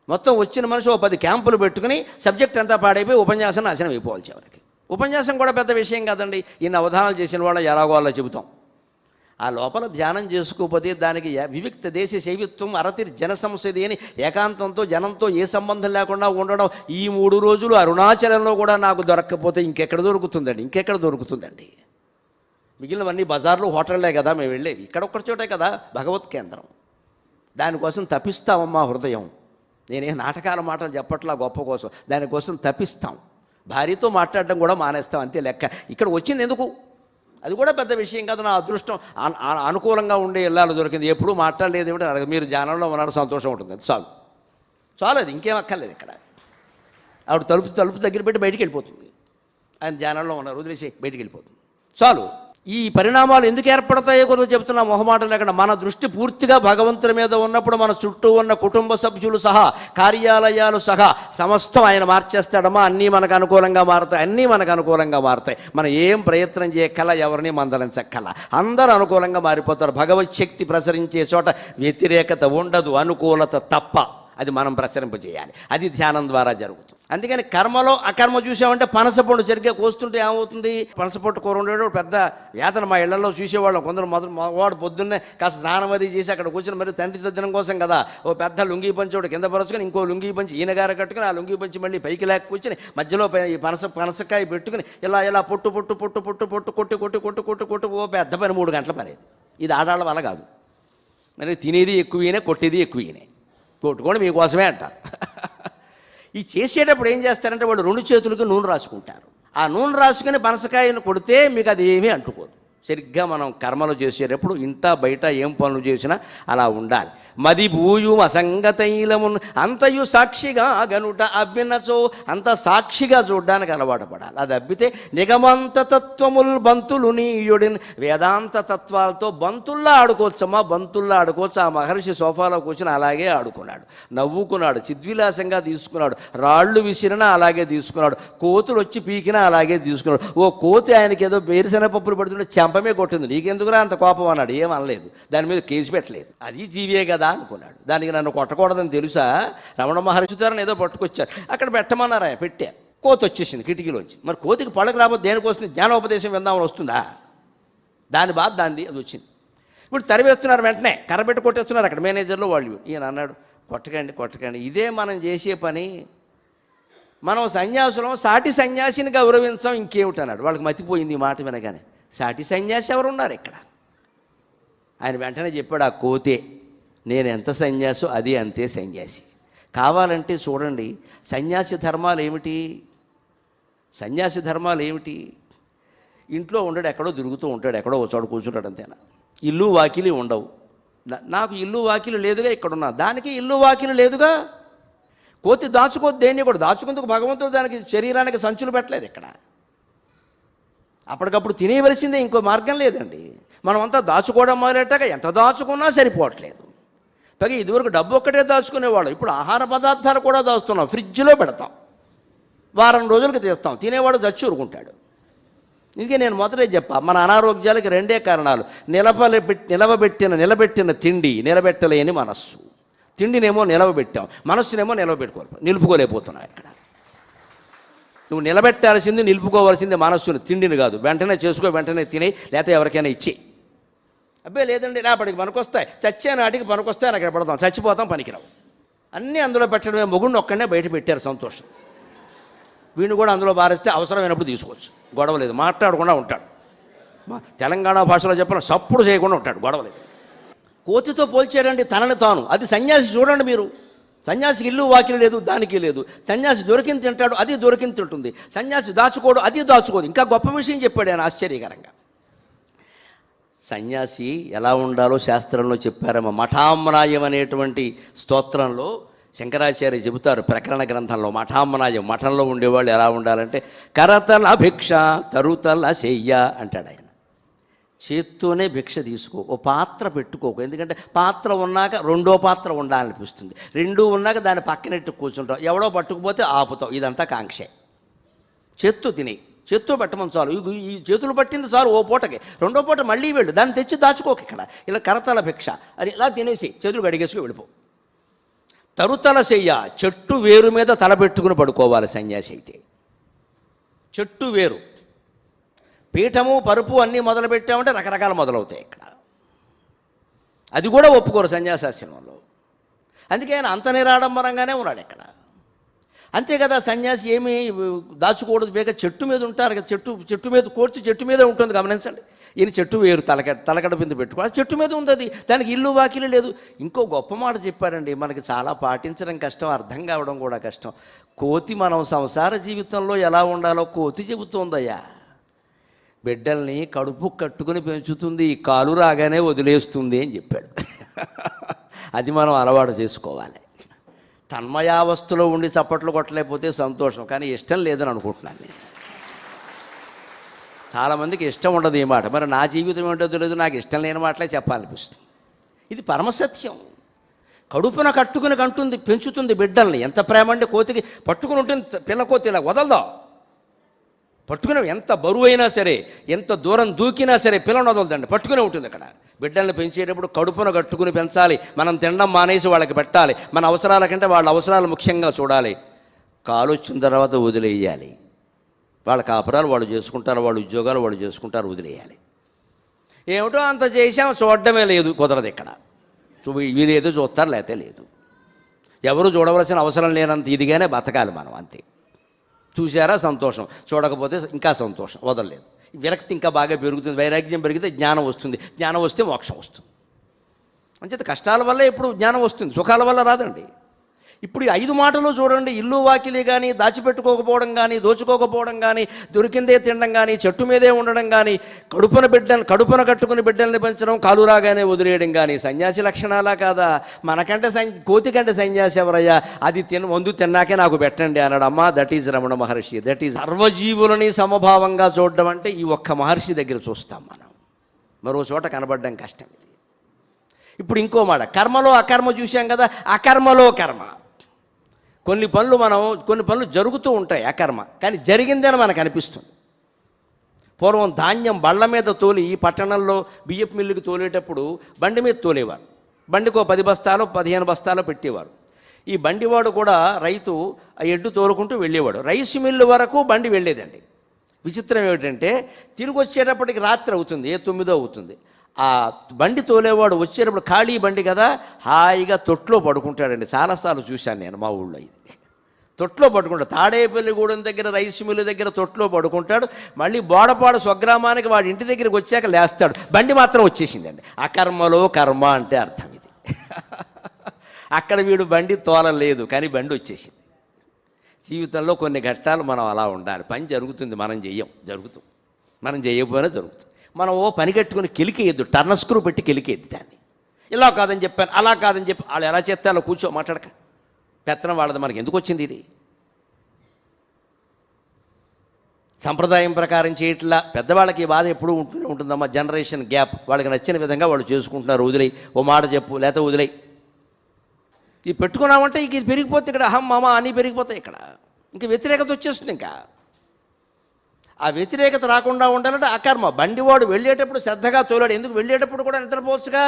Speaker 1: మొత్తం వచ్చిన మనిషి ఓ 10 క్యాంపులు పెట్టుకుని సబ్జెక్ట్ అంతా పాడైపోయి ఉపన్యాసం నాశనం అయిపోవాలి చివరికి. ఉపన్యాసం కూడా పెద్ద విషయం కాదండి. ఇన్ని అవధానాలు చేసిన వాళ్ళ ఎలాగో అలా చెబుతాం. ఆ లోపల ధ్యానం చేసుకోకపోతే దానికి వివిక్త దేశ శైవిత్వం అరతిర్ జన సంసది అని ఏకాంతంతో జనంతో ఏ సంబంధం లేకుండా ఉండడం. ఈ 3 రోజులు అరుణాచలంలో కూడా నాకు దొరక్కపోతే ఇంకెక్కడ దొరుకుతుందండి? మిగిలినవన్నీ బజార్లు, హోటళ్ళే కదా మేము వెళ్ళేవి. ఇక్కడ ఒక్కటి చోటే కదా భగవత్ కేంద్రం. దానికోసం తపిస్తామమ్మా హృదయం. నేనే నాటకాల మాటలు చెప్పట్లా గొప్ప కోసం, దానికోసం తపిస్తాం. భార్యతో మాట్లాడడం కూడా మానేస్తాం, అంతే లెక్క. ఇక్కడ వచ్చింది ఎందుకు? అది కూడా పెద్ద విషయం కాదు. నా అదృష్టం అనుకూలంగా ఉండే ఇల్లాలు దొరికింది. ఎప్పుడూ మాట్లాడలేదు ఏమిటి అడగ, మీరు ధ్యానంలో ఉన్నారు, సంతోషం ఉంటుంది, చాలు. అది ఇంకేం అక్కర్లేదు. ఇక్కడ ఆవిడ తలుపు దగ్గర పెట్టి బయటికి వెళ్ళిపోతుంది. ఆయన ధ్యానంలో ఉన్నారు, వదిలేసి బయటికి వెళ్ళిపోతుంది, చాలు. ఈ పరిణామాలు ఎందుకు ఏర్పడతాయో కూడా చెబుతున్నా, మొహమాటం లేకుండా. మన దృష్టి పూర్తిగా భగవంతుని మీద ఉన్నప్పుడు మన చుట్టూ ఉన్న కుటుంబ సభ్యులు సహా, కార్యాలయాలు సహా సమస్తం ఆయన మార్చేస్తాడమ్మా. అన్నీ మనకు అనుకూలంగా మారుతాయి. మనం ఏం ప్రయత్నం చేయక్కల, ఎవరిని మందలించక్కల, అందరూ అనుకూలంగా మారిపోతారు. భగవత్ శక్తి ప్రసరించే చోట వ్యతిరేకత ఉండదు, అనుకూలత తప్ప. అది మనం ప్రసరింపజేయాలి. అది ధ్యానం ద్వారా జరుగుతుంది. అందుకని కర్మలో అకర్మ చూసామంటే పనసపొట్టు సరిగ్గా కోస్తుంటే ఏమవుతుంది? పనసపొట్టు కూర ఉండేవాడు పెద్ద యాతన. మా ఇళ్లలో చూసేవాళ్ళం. కొందరు వాడు పొద్దున్నే కాస్త స్నానం అది చేసి అక్కడ కూర్చొని మరి తండ్రి తద్దినం కోసం కదా ఓ పెద్ద లుంగీ పంచి ఒకటి కింద పరుచుకొని, ఇంకో లుంగీ పంచి ఈయనగారు కట్టుకుని, ఆ లుంగీ పంచి మళ్ళీ పైకి లేక కూర్చొని మధ్యలో ఈ పనసకాయ పెట్టుకుని ఇలా పొట్టు ఓ పెద్ద పని 3 గంటల పని. ఇది ఆడాళ్ళ వల్ల కాదు. మరి తినేది ఎక్కువనే, కొట్టేది ఎక్కువనే. కొట్టుకోండి మీకోసమే అంటారు. ఈ చేసేటప్పుడు ఏం చేస్తారంటే వాళ్ళు 2 చేతులకి నూనె రాసుకుంటారు. ఆ నూనె రాసుకుని పనసకాయను కొడితే మీకు అది ఏమీ అంటుకోదు. సరిగ్గా మనం కర్మలు చేసేటప్పుడు ఇంట బయట ఏం పనులు చేసినా అలా ఉండాలి. మది భూయు అసంగతైలమున్ అంతయు సాక్షిగా గనుట అబ్బినచో, అంత సాక్షిగా చూడ్డానికి అలవాటు పడాలి. అది అబ్బితే నిగమంత తత్వముల్ బంతులు నీయుడిన్, వేదాంత తత్వాలతో బంతుల్లా ఆడుకోవచ్చమ్మా, బంతుల్లా ఆడుకోవచ్చు. ఆ మహర్షి సోఫాలో కూర్చొని అలాగే ఆడుకున్నాడు, నవ్వుకున్నాడు, చిద్విలాసంగా తీసుకున్నాడు. రాళ్ళు విసిరినా అలాగే తీసుకున్నాడు, కోతులు వచ్చి పీకినా అలాగే తీసుకున్నాడు. ఓ కోతి ఆయనకి ఏదో వేరుశెనగ పప్పులు పడుతుంటే చెంపమే కొట్టింది. నీకెందుకురా అంత కోపం అన్నాడు. ఏమనలేదు, దాని మీద కేసు పెట్టలేదు. అది జీవే కదా అనుకున్నాడు. దానికి నన్ను కొట్టకూడదని తెలుసా? రమణ మహర్షి ద్వారా ఏదో పట్టుకొచ్చారు, అక్కడ పెట్టమన్నారు, ఆయన పెట్టారు. కోతి వచ్చేసింది కిటికీలోంచి. మరి కోతికి పళ్ళకి రాబోతే దేనికోసం? జ్ఞానోపదేశం విందామని వస్తుందా? దాని బాధ దాంది, అది వచ్చింది. ఇప్పుడు తరివేస్తున్నారు, వెంటనే కర్రబెట్టి కొట్టేస్తున్నారు అక్కడ మేనేజర్లు వాళ్ళు. ఈయన అన్నాడు, కొట్టకండి, ఇదే మనం చేసే పని. మనం సన్యాసులం, సాటి సన్యాసిని గౌరవించాం, ఇంకేమిటన్నాడు. వాళ్ళకి మతిపోయింది ఈ మాట వినగానే. సాటి సన్యాసి ఎవరున్నారు ఇక్కడ? ఆయన వెంటనే చెప్పాడు, ఆ కోతే. నేను ఎంత సన్యాసో అది అంతే సన్యాసి. కావాలంటే చూడండి, సన్యాసి ధర్మాలు ఏమిటి? ఇంట్లో ఉండడు, ఎక్కడో తిరుగుతూ ఉంటాడు, ఎక్కడో ఒక చోట కూర్చుంటాడు, అంతేనా? ఇల్లు వాకిలి ఉండవు. నాకు ఇల్లు వాకిలు లేదుగా, ఇక్కడున్నా దానికి ఇల్లు వాకిలు లేదుగా. కోతి దాచుకోదు, దేన్ని కూడా దాచుకుందుకు భగవంతుడు దానికి శరీరానికి సంచులు పెట్టలేదు. ఇక్కడ అప్పటికప్పుడు తినేయవలసిందే, ఇంకో మార్గం లేదండి. మనమంతా దాచుకోవడం మొదలెట్టాక ఎంత దాచుకున్నా సరిపోవట్లేదు. పైగా ఇదివరకు డబ్బు ఒక్కటే దాచుకునేవాడు, ఇప్పుడు ఆహార పదార్థాలు కూడా దాచుతున్నాం, ఫ్రిడ్జ్లో పెడతాం, వారం రోజులకి తీస్తాం, తినేవాడు చచ్చి ఊరుకుంటాడు. ఇందుకే నేను మొదటే చెప్పా, మన అనారోగ్యాలకి రెండే కారణాలు: నిలబెట్టిన తిండి, నిలబెట్టలేని మనస్సు. తిండినేమో నిలవబెట్టాం, మనస్సునేమో నిలుపుకోలేకపోతున్నాం. ఇక్కడ నువ్వు నిలబెట్టాల్సింది, నిలుపుకోవాల్సింది మనస్సుని, తిండిని కాదు. వెంటనే చేసుకో, వెంటనే తినే, లేకపోతే ఎవరికైనా ఇచ్చి. అబ్బాయి లేదండి రేపటికి పనికొస్తాయి, చచ్చే నాటికి పనికొస్తాయి, అక్కడ పడతాం, చచ్చిపోతాం, పనికిరావు. అన్నీ అందులో పెట్టడమే. మొగుడిని ఒక్కడే బయట పెట్టారు, సంతోషం. వీడిని కూడా అందులో బారేస్తే అవసరమైనప్పుడు తీసుకోవచ్చు, గొడవలేదు, మాట్లాడకుండా ఉంటాడు. తెలంగాణ భాషలో చెప్పిన సప్పుడు చేయకుండా ఉంటాడు, గొడవలేదు. కోతితో పోల్చారండి తనని తాను. అది సన్యాసి. చూడండి మీరు, సన్యాసికి ఇల్లు వాకిలి లేదు, దానికి లేదు. సన్యాసి దొరికింది తింటాడు, అది దొరికింది తింటుంది. సన్యాసి దాచుకోడు, అది దాచుకోదు. ఇంకా గొప్ప విషయం చెప్పాడు ఆయన ఆశ్చర్యకరంగా. సన్యాసి ఎలా ఉండాలో శాస్త్రంలో చెప్పారమ్మ. మఠామ్నాయం అనేటువంటి స్తోత్రంలో శంకరాచార్య చెబుతారు, ప్రకరణ గ్రంథంలో. మఠామ్నాయం, మఠంలో ఉండేవాళ్ళు ఎలా ఉండాలంటే, కరతల భిక్ష తరుతల శయ్య అంటాడు ఆయన. చేత్తోనే భిక్ష తీసుకో, ఓ పాత్ర పెట్టుకోకు. ఎందుకంటే పాత్ర ఉన్నాక రెండో పాత్ర ఉండాలనిపిస్తుంది, రెండూ ఉన్నాక దాన్ని పక్కనెట్టు కూర్చుంటావు, ఎవడో పట్టుకుపోతే ఆపుతావు. ఇదంతా కాంక్షే. చేత్తో తినే, చేత్తో పెట్టమని చాలు. ఈ చేతులు పట్టింది చాలు ఓ పూటకి, రెండో పూట మళ్ళీ వెళ్ళు, దాన్ని తెచ్చి దాచుకోక. ఇక్కడ ఇలా కరతల భిక్ష అని ఇలా తినేసి చేతులు గడిగేసుకు వెళ్ళిపో. తరుతల శయ్య, చెట్టు వేరు మీద తల పెట్టుకుని పడుకోవాలి సన్యాసి అయితే. చెట్టు వేరు, పీఠము పరుపు అన్నీ మొదలు పెట్టామంటే రకరకాలు మొదలవుతాయి ఇక్కడ. అది కూడా ఒప్పుకోరు సన్యాసాశ్రమంలో. అందుకే ఆయన అంత నిరాడంబరంగానే ఉన్నాడు ఇక్కడ. అంతే కదా, సన్యాసి ఏమీ దాచుకోవడం బేక చెట్టు మీద ఉంటారు కదా, చెట్టు మీద కోర్చి చెట్టు మీదే ఉంటుంది, గమనించండి. ఈయన చెట్టు వేరు, తలకడ బిందు పెట్టుకోవాలి, చెట్టు మీద ఉంది అది, దానికి ఇల్లు వాకిలి లేదు. ఇంకో గొప్ప మాట చెప్పారండి, మనకి చాలా పాటించడం కష్టం, అర్థం కావడం కూడా కష్టం. కోతి మనం సంసార జీవితంలో ఎలా ఉండాలో కోతి చెబుతోందయ్యా. బిడ్డల్ని కడుపు కట్టుకుని పెంచుతుంది, కాలు రాగానే వదిలేస్తుంది అని చెప్పాడు. అది మనం అలవాటు చేసుకోవాలి. తన్మయావస్థలో ఉండి చప్పట్లు కొట్టలేకపోతే సంతోషం, కానీ ఇష్టం లేదని అనుకుంటున్నాను నేను. చాలామందికి ఇష్టం ఉండదు ఈ మాట. మరి నా జీవితం ఏంటో తెలియదు, నాకు ఇష్టం లేని మాటలే చెప్పాలనిపిస్తుంది. ఇది పరమసత్యం. కడుపున కట్టుకుని కంటుంది, పెంచుతుంది బిడ్డల్ని. ఎంత ప్రేమ అంటే కోతికి పట్టుకుని ఉంటుంది. పిల్ల కోతి ఇలా వదలదో, పట్టుకునే, ఎంత బరువు అయినా సరే, ఎంత దూరం దూకినా సరే పిల్లని వదలదండి, పట్టుకునే ఉంటుంది అక్కడ. బిడ్డల్ని పెంచేటప్పుడు కడుపున కట్టుకుని పెంచాలి. మనం తినడం మానేసి వాళ్ళకి పెట్టాలి. మన అవసరాల కంటే వాళ్ళ అవసరాలు ముఖ్యంగా చూడాలి. కాలు వచ్చిన తర్వాత వదిలేయాలి. వాళ్ళ కాపురాలు వాళ్ళు చేసుకుంటారు, వాళ్ళ ఉద్యోగాలు వాళ్ళు చేసుకుంటారు, వదిలేయాలి. ఏమిటో అంత చేసాం, చూడడమే లేదు, కుదరదు ఇక్కడ. వీరేదో చూస్తారు, లేకపోతే లేదు. ఎవరు చూడవలసిన అవసరం లేనంత ఇదిగానే బతకాలి మనం, అంతే. చూసారా, సంతోషం. చూడకపోతే ఇంకా సంతోషం, వదలలేదు. విరక్తి ఇంకా బాగా పెరుగుతుంది. వైరాగ్యం పెరిగితే జ్ఞానం వస్తుంది, జ్ఞానం వస్తే మోక్షం వస్తుంది. అంచేత కష్టాల వల్ల ఎప్పుడు జ్ఞానం వస్తుంది, సుఖాల వల్ల రాదండి. ఇప్పుడు ఈ 5 మాటలు చూడండి, ఇల్లు వాకిలి కానీ, దాచిపెట్టుకోకపోవడం కానీ, దోచుకోకపోవడం కానీ, దొరికిందే తినడం కానీ, చెట్టు మీదే ఉండడం కానీ, కడుపున కట్టుకుని బిడ్డల్ని పెంచడం, కాలు రాగానే వదిలేయడం కానీ సన్యాసి లక్షణాలా కాదా? మనకంటే కోతి కంటే సన్యాసి ఎవరయ్యా? అది ముందు తిన్నాకే నాకు పెట్టండి అన్నాడు. అమ్మా, that is Ramana Maharshi. That is సర్వజీవులని సమభావంగా చూడడం అంటే ఈ ఒక్క మహర్షి దగ్గర చూస్తాం మనం. మరో చోట కనబడడం కష్టం ఇది. ఇప్పుడు ఇంకో మాట, కర్మలో అకర్మ చూసాం కదా. అకర్మలో కర్మ. కొన్ని పనులు జరుగుతూ ఉంటాయి అకర్మ, కానీ జరిగిందని మనకు అనిపిస్తుంది. పూర్వం ధాన్యం బళ్ళ మీద తోలి పట్టణంలో బియ్యపు మిల్లుకి తోలేటప్పుడు బండి మీద తోలేవారు. బండికో 10 బస్తాలు 15 బస్తాలు పెట్టేవారు. ఈ బండివాడు కూడా రైతు ఆ ఎడ్డు తోలుకుంటూ వెళ్ళేవాడు. రైస్ మిల్లు వరకు బండి వెళ్ళేదండి. విచిత్రం ఏమిటంటే, తిరిగి వచ్చేటప్పటికి రాత్రి అవుతుంది, 9 అవుతుంది. ఆ బండి తోలేవాడు వచ్చేటప్పుడు ఖాళీ బండి కదా, హాయిగా తొట్లో పడుకుంటాడండి. చాలాసార్లు చూశాను నేను మా ఊళ్ళో. ఇది తొట్లో పడుకుంటాడు. తాడేపల్లిగూడెం దగ్గర రైస్ మిల్లు దగ్గర తొట్లో పడుకుంటాడు. మళ్ళీ బోడపాడు స్వగ్రామానికి వాడి ఇంటి దగ్గరికి వచ్చాక లేస్తాడు. బండి మాత్రం వచ్చేసిందండి. అకర్మలో కర్మ అంటే అర్థం ఇది. అక్కడ వీడు బండి తోలలేదు, కానీ బండి వచ్చేసింది. జీవితంలో కొన్ని ఘట్టాలు మనం అలా ఉండాలి. పని జరుగుతుంది, మనం జరుగుతుంది. మనం చేయకపోయినా జరుగుతుంది. మనం ఓ పని కట్టుకుని కెలికేయద్దు, టర్న్ స్క్రూ పెట్టి కెలికేయద్దు దాన్ని. ఇలా కాదని చెప్పాను, అలా కాదని చెప్పి వాళ్ళు ఎలా చేస్తే అలా కూర్చో, మాట్లాడక. పెత్తనం వాళ్ళది, మనకి ఎందుకు వచ్చింది ఇది? సంప్రదాయం ప్రకారం చేయట్లా. పెద్దవాళ్ళకి ఈ బాధ ఎప్పుడూ ఉంటుందమ్మా, జనరేషన్ గ్యాప్. వాళ్ళకి నచ్చిన విధంగా వాళ్ళు చేసుకుంటున్నారు. వదిలేయి, ఓ మాట చెప్పు, లేకపోతే వదిలేయి. ఇది పెట్టుకున్నామంటే ఇంక ఇది పెరిగిపోతే ఇక్కడ అహం మామ అని పెరిగిపోతాయి. ఇక్కడ ఇంక వ్యతిరేకత వచ్చేస్తుంది. ఇంకా ఆ వ్యతిరేకత రాకుండా ఉండాలంటే అకర్మ. బండివాడు వెళ్ళేటప్పుడు శ్రద్ధగా తోలాడు. ఎందుకు వెళ్ళేటప్పుడు కూడా నిద్రపోవచ్చుగా.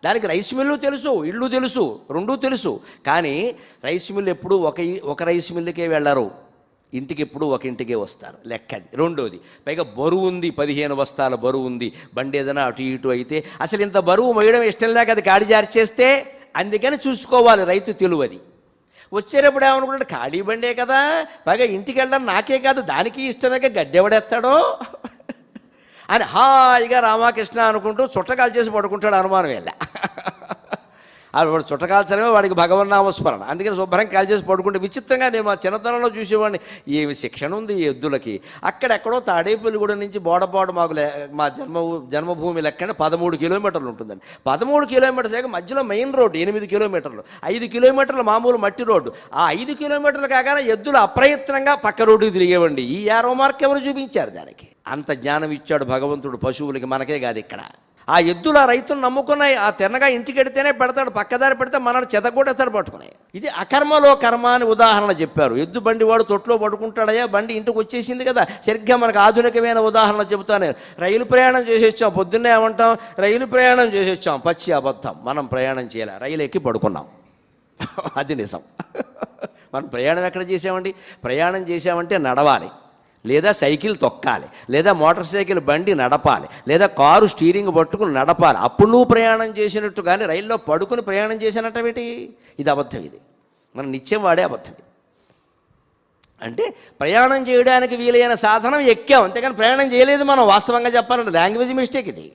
Speaker 1: దానికి రైస్ మిల్లు తెలుసు, ఇల్లు తెలుసు, రెండూ తెలుసు. కానీ రైస్ మిల్లు ఎప్పుడు ఒక రైస్ మిల్లుకే వెళ్ళరు, ఇంటికి ఎప్పుడు ఒక ఇంటికే వస్తారు, లెక్కది. రెండోది పైగా బరువు ఉంది, 15 బస్తాల బరువు ఉంది. బండి ఏదైనా అటు ఇటు అయితే అసలు ఇంత బరువు మోయడం ఇష్టం లేక అది కాడి జార్చేస్తే, అందుకని చూసుకోవాలి రైతు తెలివది. వచ్చేటప్పుడు ఏమనుకుంటాడు, ఖాళీ బండే కదా, పైగా ఇంటికి వెళ్ళడం నాకే కాదు దానికి ఇష్టమేక గడ్డెవడెత్తాడో అని హాయిగా రామకృష్ణ అనుకుంటూ చుట్టకాలు చేసి పడుకుంటాడు. అనుమానం వెళ్ళ వాడు చుట్టకాల్చడమే వాడికి భగవన్నామస్మరణ. అందుకని శుభ్రం కాల్ చేసి పడుకుంటే విచిత్రంగా నేను మా చిన్నతనంలో చూసేవాడిని. ఏమి శిక్షణ ఉంది ఈ ఎద్దులకి. అక్కడెక్కడో తాడేపల్లిగూడెం నుంచి బోడపాడు మాకు మా జన్మభూమి లెక్కనే 13 కిలోమీటర్లు ఉంటుందండి. 13 కిలోమీటర్స్ మధ్యలో మెయిన్ రోడ్డు 8 కిలోమీటర్లు, 5 కిలోమీటర్ల మామూలు మట్టి రోడ్డు. ఆ 5 కిలోమీటర్లు కాగానే ఎద్దులు అప్రయత్నంగా పక్క రోడ్డుకి తిరిగేవండి. ఈ యారో మార్క్ ఎవరు చూపించారు దానికి? అంత జ్ఞానం ఇచ్చాడు భగవంతుడు పశువులకి, మనకే కాదు. ఇక్కడ ఆ ఎద్దులు ఆ రైతులు నమ్ముకున్నాయి. ఆ తిన్నగా ఇంటికి ఎడితేనే పెడతాడు, పక్కదారి పెడితే మనల్ని చెతగొట్టేస్తాడు పట్టుకున్నాయి. ఇది అకర్మలో కర్మ అని ఉదాహరణ చెప్పారు. ఎద్దు బండి వాడు తొట్లో పడుకుంటాడయ్యా, బండి ఇంటికి వచ్చేసింది కదా. సరిగ్గా మనకు ఆధునికమైన ఉదాహరణ చెబుతాను. రైలు ప్రయాణం చేసి వచ్చాం, పొద్దున్నే ఏమంటాం, రైలు ప్రయాణం చేసి వచ్చాం. పచ్చి అబద్ధం. మనం ప్రయాణం చేయాలి, రైలు ఎక్కి పడుకున్నాం. అది నిజం. మనం ప్రయాణం ఎక్కడ చేసామండి? ప్రయాణం చేసామంటే నడవాలి, లేదా సైకిల్ తొక్కాలి, లేదా మోటార్ సైకిల్ బండి నడపాలి, లేదా కారు స్టీరింగ్ పట్టుకుని నడపాలి. అప్పుడు నువ్వు ప్రయాణం చేసినట్టు. కానీ రైల్లో పడుకుని ప్రయాణం చేసినట్టేమిటి? ఇది అబద్ధం. ఇది మనం నిత్యం వాడే అబద్ధం. ఇది అంటే ప్రయాణం చేయడానికి వీలైన సాధనం ఎక్కాం, అంతేకాని ప్రయాణం చేయలేదు మనం. వాస్తవంగా చెప్పాలంటే లాంగ్వేజ్ మిస్టేక్ ఇది.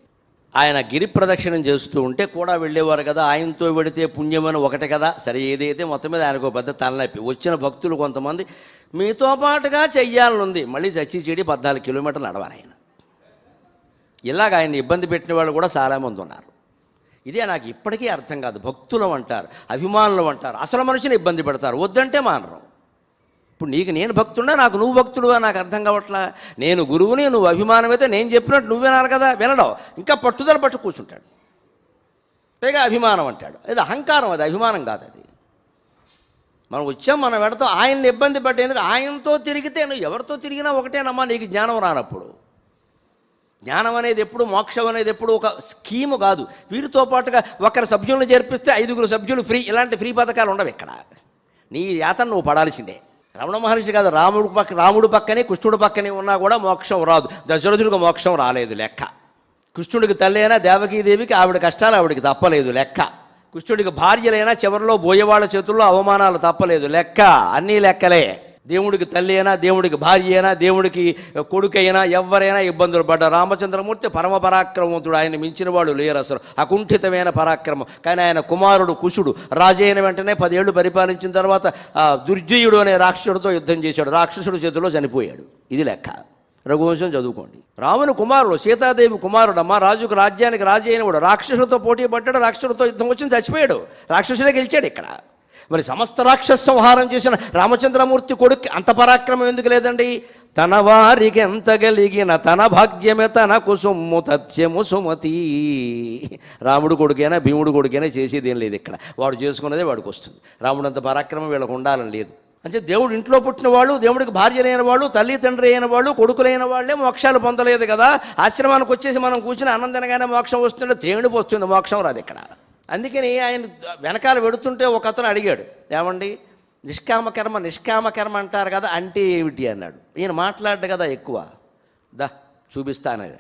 Speaker 1: ఆయన గిరి ప్రదక్షిణం చేస్తూ ఉంటే కూడా వెళ్ళేవారు కదా. ఆయనతో వెడితే పుణ్యమని ఒకటి కదా. సరే, ఏదైతే మొత్తం మీద ఆయనకు పెద్ద తలనొప్పి. వచ్చిన భక్తులు కొంతమంది మీతో పాటుగా చెయ్యాలనుంది, మళ్ళీ చచ్చి చెడి 14 కిలోమీటర్లు నడవాలి ఆయన. ఇలాగ ఆయన ఇబ్బంది పెట్టిన వాళ్ళు కూడా చాలామంది ఉన్నారు. ఇదే నాకు ఇప్పటికీ అర్థం కాదు. భక్తులు అంటారు, అభిమానులు అంటారు, అసలు మనిషిని ఇబ్బంది పెడతారు, వద్దంటే మానరు. ఇప్పుడు నీకు నేను భక్తుడా, నాకు నువ్వు భక్తుడుగా నాకు అర్థం కావట్లా. నేను గురువుని, నువ్వు అభిమానమైతే నేను చెప్పినట్టు నువ్వు వినాలి కదా. వినడం, ఇంకా పట్టుదల పట్టు కూర్చుంటాడు. పైగా అభిమానం అంటాడు. అది అహంకారం, అది అభిమానం కాదు. అది మనం వచ్చాం, మనం పెడతాం. ఆయన్ని ఇబ్బంది పెట్టేందుకు ఆయనతో తిరిగితే నువ్వు ఎవరితో తిరిగినా ఒకటేనమ్మా. నీకు జ్ఞానం రానప్పుడు. జ్ఞానం అనేది ఎప్పుడు, మోక్షం అనేది ఎప్పుడు ఒక స్కీము కాదు. వీరితో పాటుగా ఒకరి సభ్యులను చేర్పిస్తే 5 సభ్యులు ఫ్రీ. ఇలాంటి ఫ్రీ పథకాలు ఉండవు ఇక్కడ. నీ యాతను నువ్వు పడాల్సిందే. రమణ మహర్షి కాదు, రాముడు పక్కనే కృష్ణుడు పక్కనే ఉన్నా కూడా మోక్షం రాదు. దశరథుడికి మోక్షం రాలేదు లెక్క. కృష్ణుడికి తల్లి అయినా దేవకీదేవికి ఆవిడ కష్టాలు ఆవిడికి తప్పలేదు లెక్క. కృష్ణుడికి భార్యలైనా చివరిలో బోయేవాళ్ళ చేతుల్లో అవమానాలు తప్పలేదు లెక్క. అన్నీ లెక్కలే. దేవుడికి తల్లి అయినా, దేవుడికి భార్య అయినా, దేవుడికి కొడుకైనా ఎవరైనా ఇబ్బందులు పడ్డారు. రామచంద్రమూర్తి పరమ పరాక్రమవంతుడు. ఆయన మించిన వాళ్ళు లేరు అసలు. అకుంఠితమైన పరాక్రమం. కానీ ఆయన కుమారుడు కుశుడు రాజు అయిన వెంటనే 10 ఏళ్ళు పరిపాలించిన తర్వాత దుర్జయుడు అనే రాక్షసుడితో యుద్ధం చేశాడు. రాక్షసుడు చేతుల్లో చనిపోయాడు. ఇది లెక్క. రఘువంశం చదువుకోండి. రాముని కుమారుడు, సీతాదేవి కుమారుడు అమ్మ. రాజుకు రాజ్యానికి రాజు అయిన కూడా రాక్షసుడితో పోటీ పడ్డాడు. రాక్షసుడితో యుద్ధం వచ్చి చచ్చిపోయాడు. రాక్షసుడే గెలిచాడు ఇక్కడ. మరి సమస్త రాక్షస సంహారం చేసిన రామచంద్రమూర్తి కొడుకు అంత పరాక్రమం ఎందుకు లేదండి? తన వారికి ఎంత కలిగిన తన భాగ్యమే తనకు సొమ్ము తథ్యము సుమతి. రాముడు కొడుకైనా భీముడు కొడుకైనా చేసేది ఏం లేదు ఇక్కడ. వాడు చేసుకున్నదే వాడికి వస్తుంది. రాముడు అంత పరాక్రమం వీళ్ళకు ఉండాలని లేదు. అంటే దేవుడు ఇంట్లో పుట్టిన వాళ్ళు, దేవుడికి భార్యలైన వాళ్ళు, తల్లి తండ్రి అయిన వాళ్ళు, కొడుకులైన వాళ్ళే మోక్షాలు పొందలేదు కదా. ఆశ్రమానికి వచ్చేసి మనం కూర్చుని ఆనందంగానే మోక్షం వస్తుంటే తేణిపు వస్తుంది, మోక్షం రాదు ఇక్కడ. అందుకని ఆయన వెనకాల వెడుతుంటే ఒక అతను అడిగాడు, ఏమండి నిష్కామకర్మ అంటారు కదా, అంటే ఏమిటి అన్నాడు. ఈయన మాట్లాడ్డు కదా ఎక్కువ. చూపిస్తానని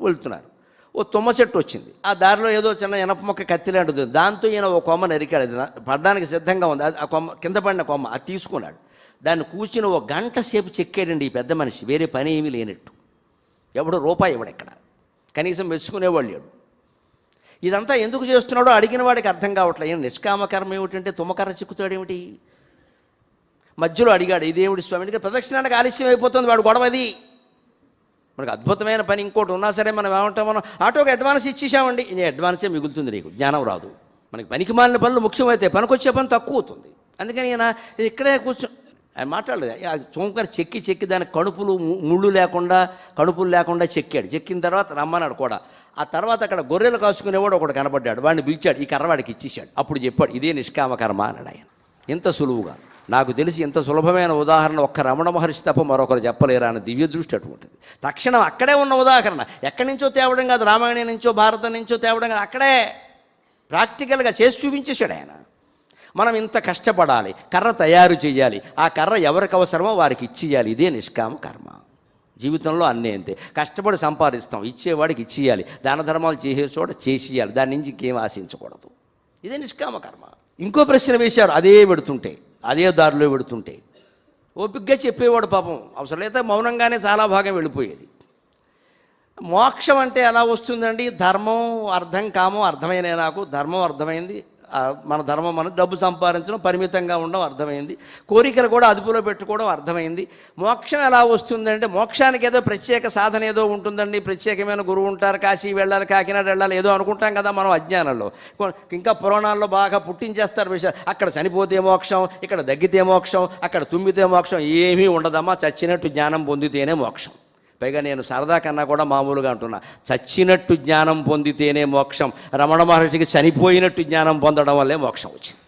Speaker 1: వెళ్తున్నారు. ఓ తుమ్మ చెట్టు వచ్చింది. ఆ దారిలో ఏదో చిన్న ఎనప మొక్క కత్తి లాంటిది. దాంతో ఈయన ఒక కొమ్మ నరికాడు. అది పడడానికి సిద్ధంగా ఉంది. ఆ కొమ్మ కింద పడిన కొమ్మ అది తీసుకున్నాడు. దాన్ని కూర్చుని 1 గంట సేపు చెక్కాడండి ఈ పెద్ద మనిషి. వేరే పని ఏమీ లేనట్టు. ఎవడు రూపాయి ఇవ్వడు ఇక్కడ. కనీసం మెచ్చుకునేవాళ్ళు లేడు. ఇదంతా ఎందుకు చేస్తున్నాడో అడిగిన వాడికి అర్థం కావట్లేదు. ఈయన నిష్కామకర్మ ఏమిటంటే తుమ్మకర్ర చిక్కుతాడేమిటి? మధ్యలో అడిగాడు, ఇదేమిటి స్వామికి ప్రదక్షిణానికి ఆలస్యం అయిపోతుంది, వాడు గొడవది. మనకు అద్భుతమైన పని ఇంకోటి ఉన్నా సరే మనం ఏమంటాం, మనం ఆటోకి అడ్వాన్స్ ఇచ్చేసామండి. ఈ అడ్వాన్సే మిగులుతుంది, నీకు జ్ఞానం రాదు. మనకి పనికి మాలిన పనులు ముఖ్యమైతే పనికొచ్చే పని తక్కువ అవుతుంది. అందుకని ఈయన ఇక్కడే ఆయన మాట్లాడలేదు. ఆ సోమవారం చెక్కి దానికి ముళ్ళు లేకుండా కడుపులు లేకుండా చెక్కాడు. చెక్కిన తర్వాత రమ్మన్నాడు కూడా. ఆ తర్వాత అక్కడ గొర్రెలు కాసుకునేవాడు ఒకడు కనబడ్డాడు. వాడిని పిలిచాడు, ఈ కర్ర వాడికి ఇచ్చేసాడు. అప్పుడు చెప్పాడు, ఇదే నిష్కామ కర్మ అన్నాడు ఆయన. ఇంత సులువుగా నాకు తెలిసి ఇంత సులభమైన ఉదాహరణ ఒక్క రమణ మహర్షి తప్ప మరొకరు చెప్పలేరా అని దివ్య దృష్టి అటువంటిది. తక్షణం అక్కడే ఉన్న ఉదాహరణ, ఎక్కడి నుంచో తేవడం కాదు, రామాయణం నుంచో భారతం నుంచో తేవడం కాదు, అక్కడే ప్రాక్టికల్గా చేసి చూపించేశాడు ఆయన. మనం ఇంత కష్టపడాలి, కర్ర తయారు చేయాలి, ఆ కర్ర ఎవరికి అవసరమో వారికి ఇచ్చేయాలి, ఇదే నిష్కామ కర్మ. జీవితంలో అన్నీ అంతే, కష్టపడి సంపాదిస్తాం, ఇచ్చేవాడికి ఇచ్చేయాలి, దాన ధర్మాలు చేసే చోట చేసేయాలి, దాని నుంచి ఇంకేం ఆశించకూడదు, ఇదే నిష్కామ కర్మ. ఇంకో ప్రశ్న వేశారు, అదే దారిలో పెడుతుంటే ఓపికగా చెప్పేవాడు పాపం, అవసరం అయితే మౌనంగానే చాలా భాగం వెళ్ళిపోయేది. మోక్షం అంటే ఎలా వస్తుందండి? ధర్మం అర్థం కామం అర్థమైనా, నాకు ధర్మం అర్థమైంది, మన ధర్మం మనం డబ్బు సంపాదించడం, పరిమితంగా ఉండడం అర్థమైంది, కోరికలు కూడా అదుపులో పెట్టుకోవడం అర్థమైంది. మోక్షం ఎలా వస్తుందంటే, మోక్షానికి ఏదో ప్రత్యేక సాధన ఏదో ఉంటుందండి, ప్రత్యేకమైన గురువు ఉంటారు, కాశీ వెళ్ళాలి, కాకినాడ వెళ్ళాలి, ఏదో అనుకుంటాం కదా మనం అజ్ఞానంలో. ఇంకా పురాణాల్లో బాగా పుట్టించేస్తారు విషయాలు, అక్కడ చనిపోతే మోక్షం, ఇక్కడ దగ్గితే మోక్షం, అక్కడ తుమ్మితే మోక్షం. ఏమీ ఉండదమ్మా, చచ్చినట్టు జ్ఞానం పొందితేనే మోక్షం. పైగా నేను సరదా కన్నా కూడా మామూలుగా అంటున్నా, చచ్చినట్టు జ్ఞానం పొందితేనే మోక్షం. రమణ మహర్షికి చనిపోయినట్టు జ్ఞానం పొందడం వల్లే మోక్షం వచ్చింది.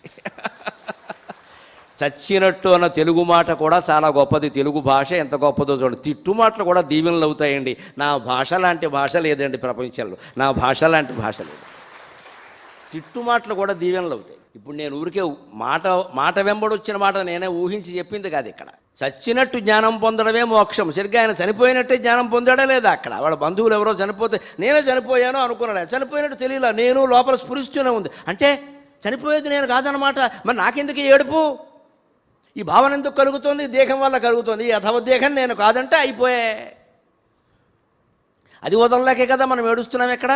Speaker 1: చచ్చినట్టు అన్న తెలుగు మాట కూడా చాలా గొప్పది. తెలుగు భాష ఎంత గొప్పదో చూడండి. తిట్టు మాటలు కూడా దీవెనలు అవుతాయండి. నా భాష లాంటి భాష లేదండి ప్రపంచంలో, నా భాష లాంటి భాష లేదు. తిట్టు మాటలు కూడా దీవెనలు అవుతాయి. ఇప్పుడు నేను ఊరికే మాట వెంబడొచ్చిన మాట నేనే ఊహించి చెప్పింది కాదు. ఇక్కడ చచ్చినట్టు జ్ఞానం పొందడమే మోక్షం. సరిగ్గా ఆయన చనిపోయినట్టే జ్ఞానం పొందాడా లేదా? అక్కడ వాళ్ళ బంధువులు ఎవరో చనిపోతే నేనే చనిపోయాను అనుకున్నాడు. చనిపోయినట్టు తెలియలా, నేను లోపల స్ఫురిస్తూనే ఉంది. అంటే చనిపోయేది నేను కాదనమాట. మరి నాకెందుకు ఏడుపు? ఈ భావన ఎందుకు కలుగుతుంది? దేహం వల్ల కలుగుతుంది. ఈ అథవ దేహం నేను కాదంటే అయిపోయే. అది వదలలేకే కదా మనం ఏడుస్తున్నాం ఎక్కడ.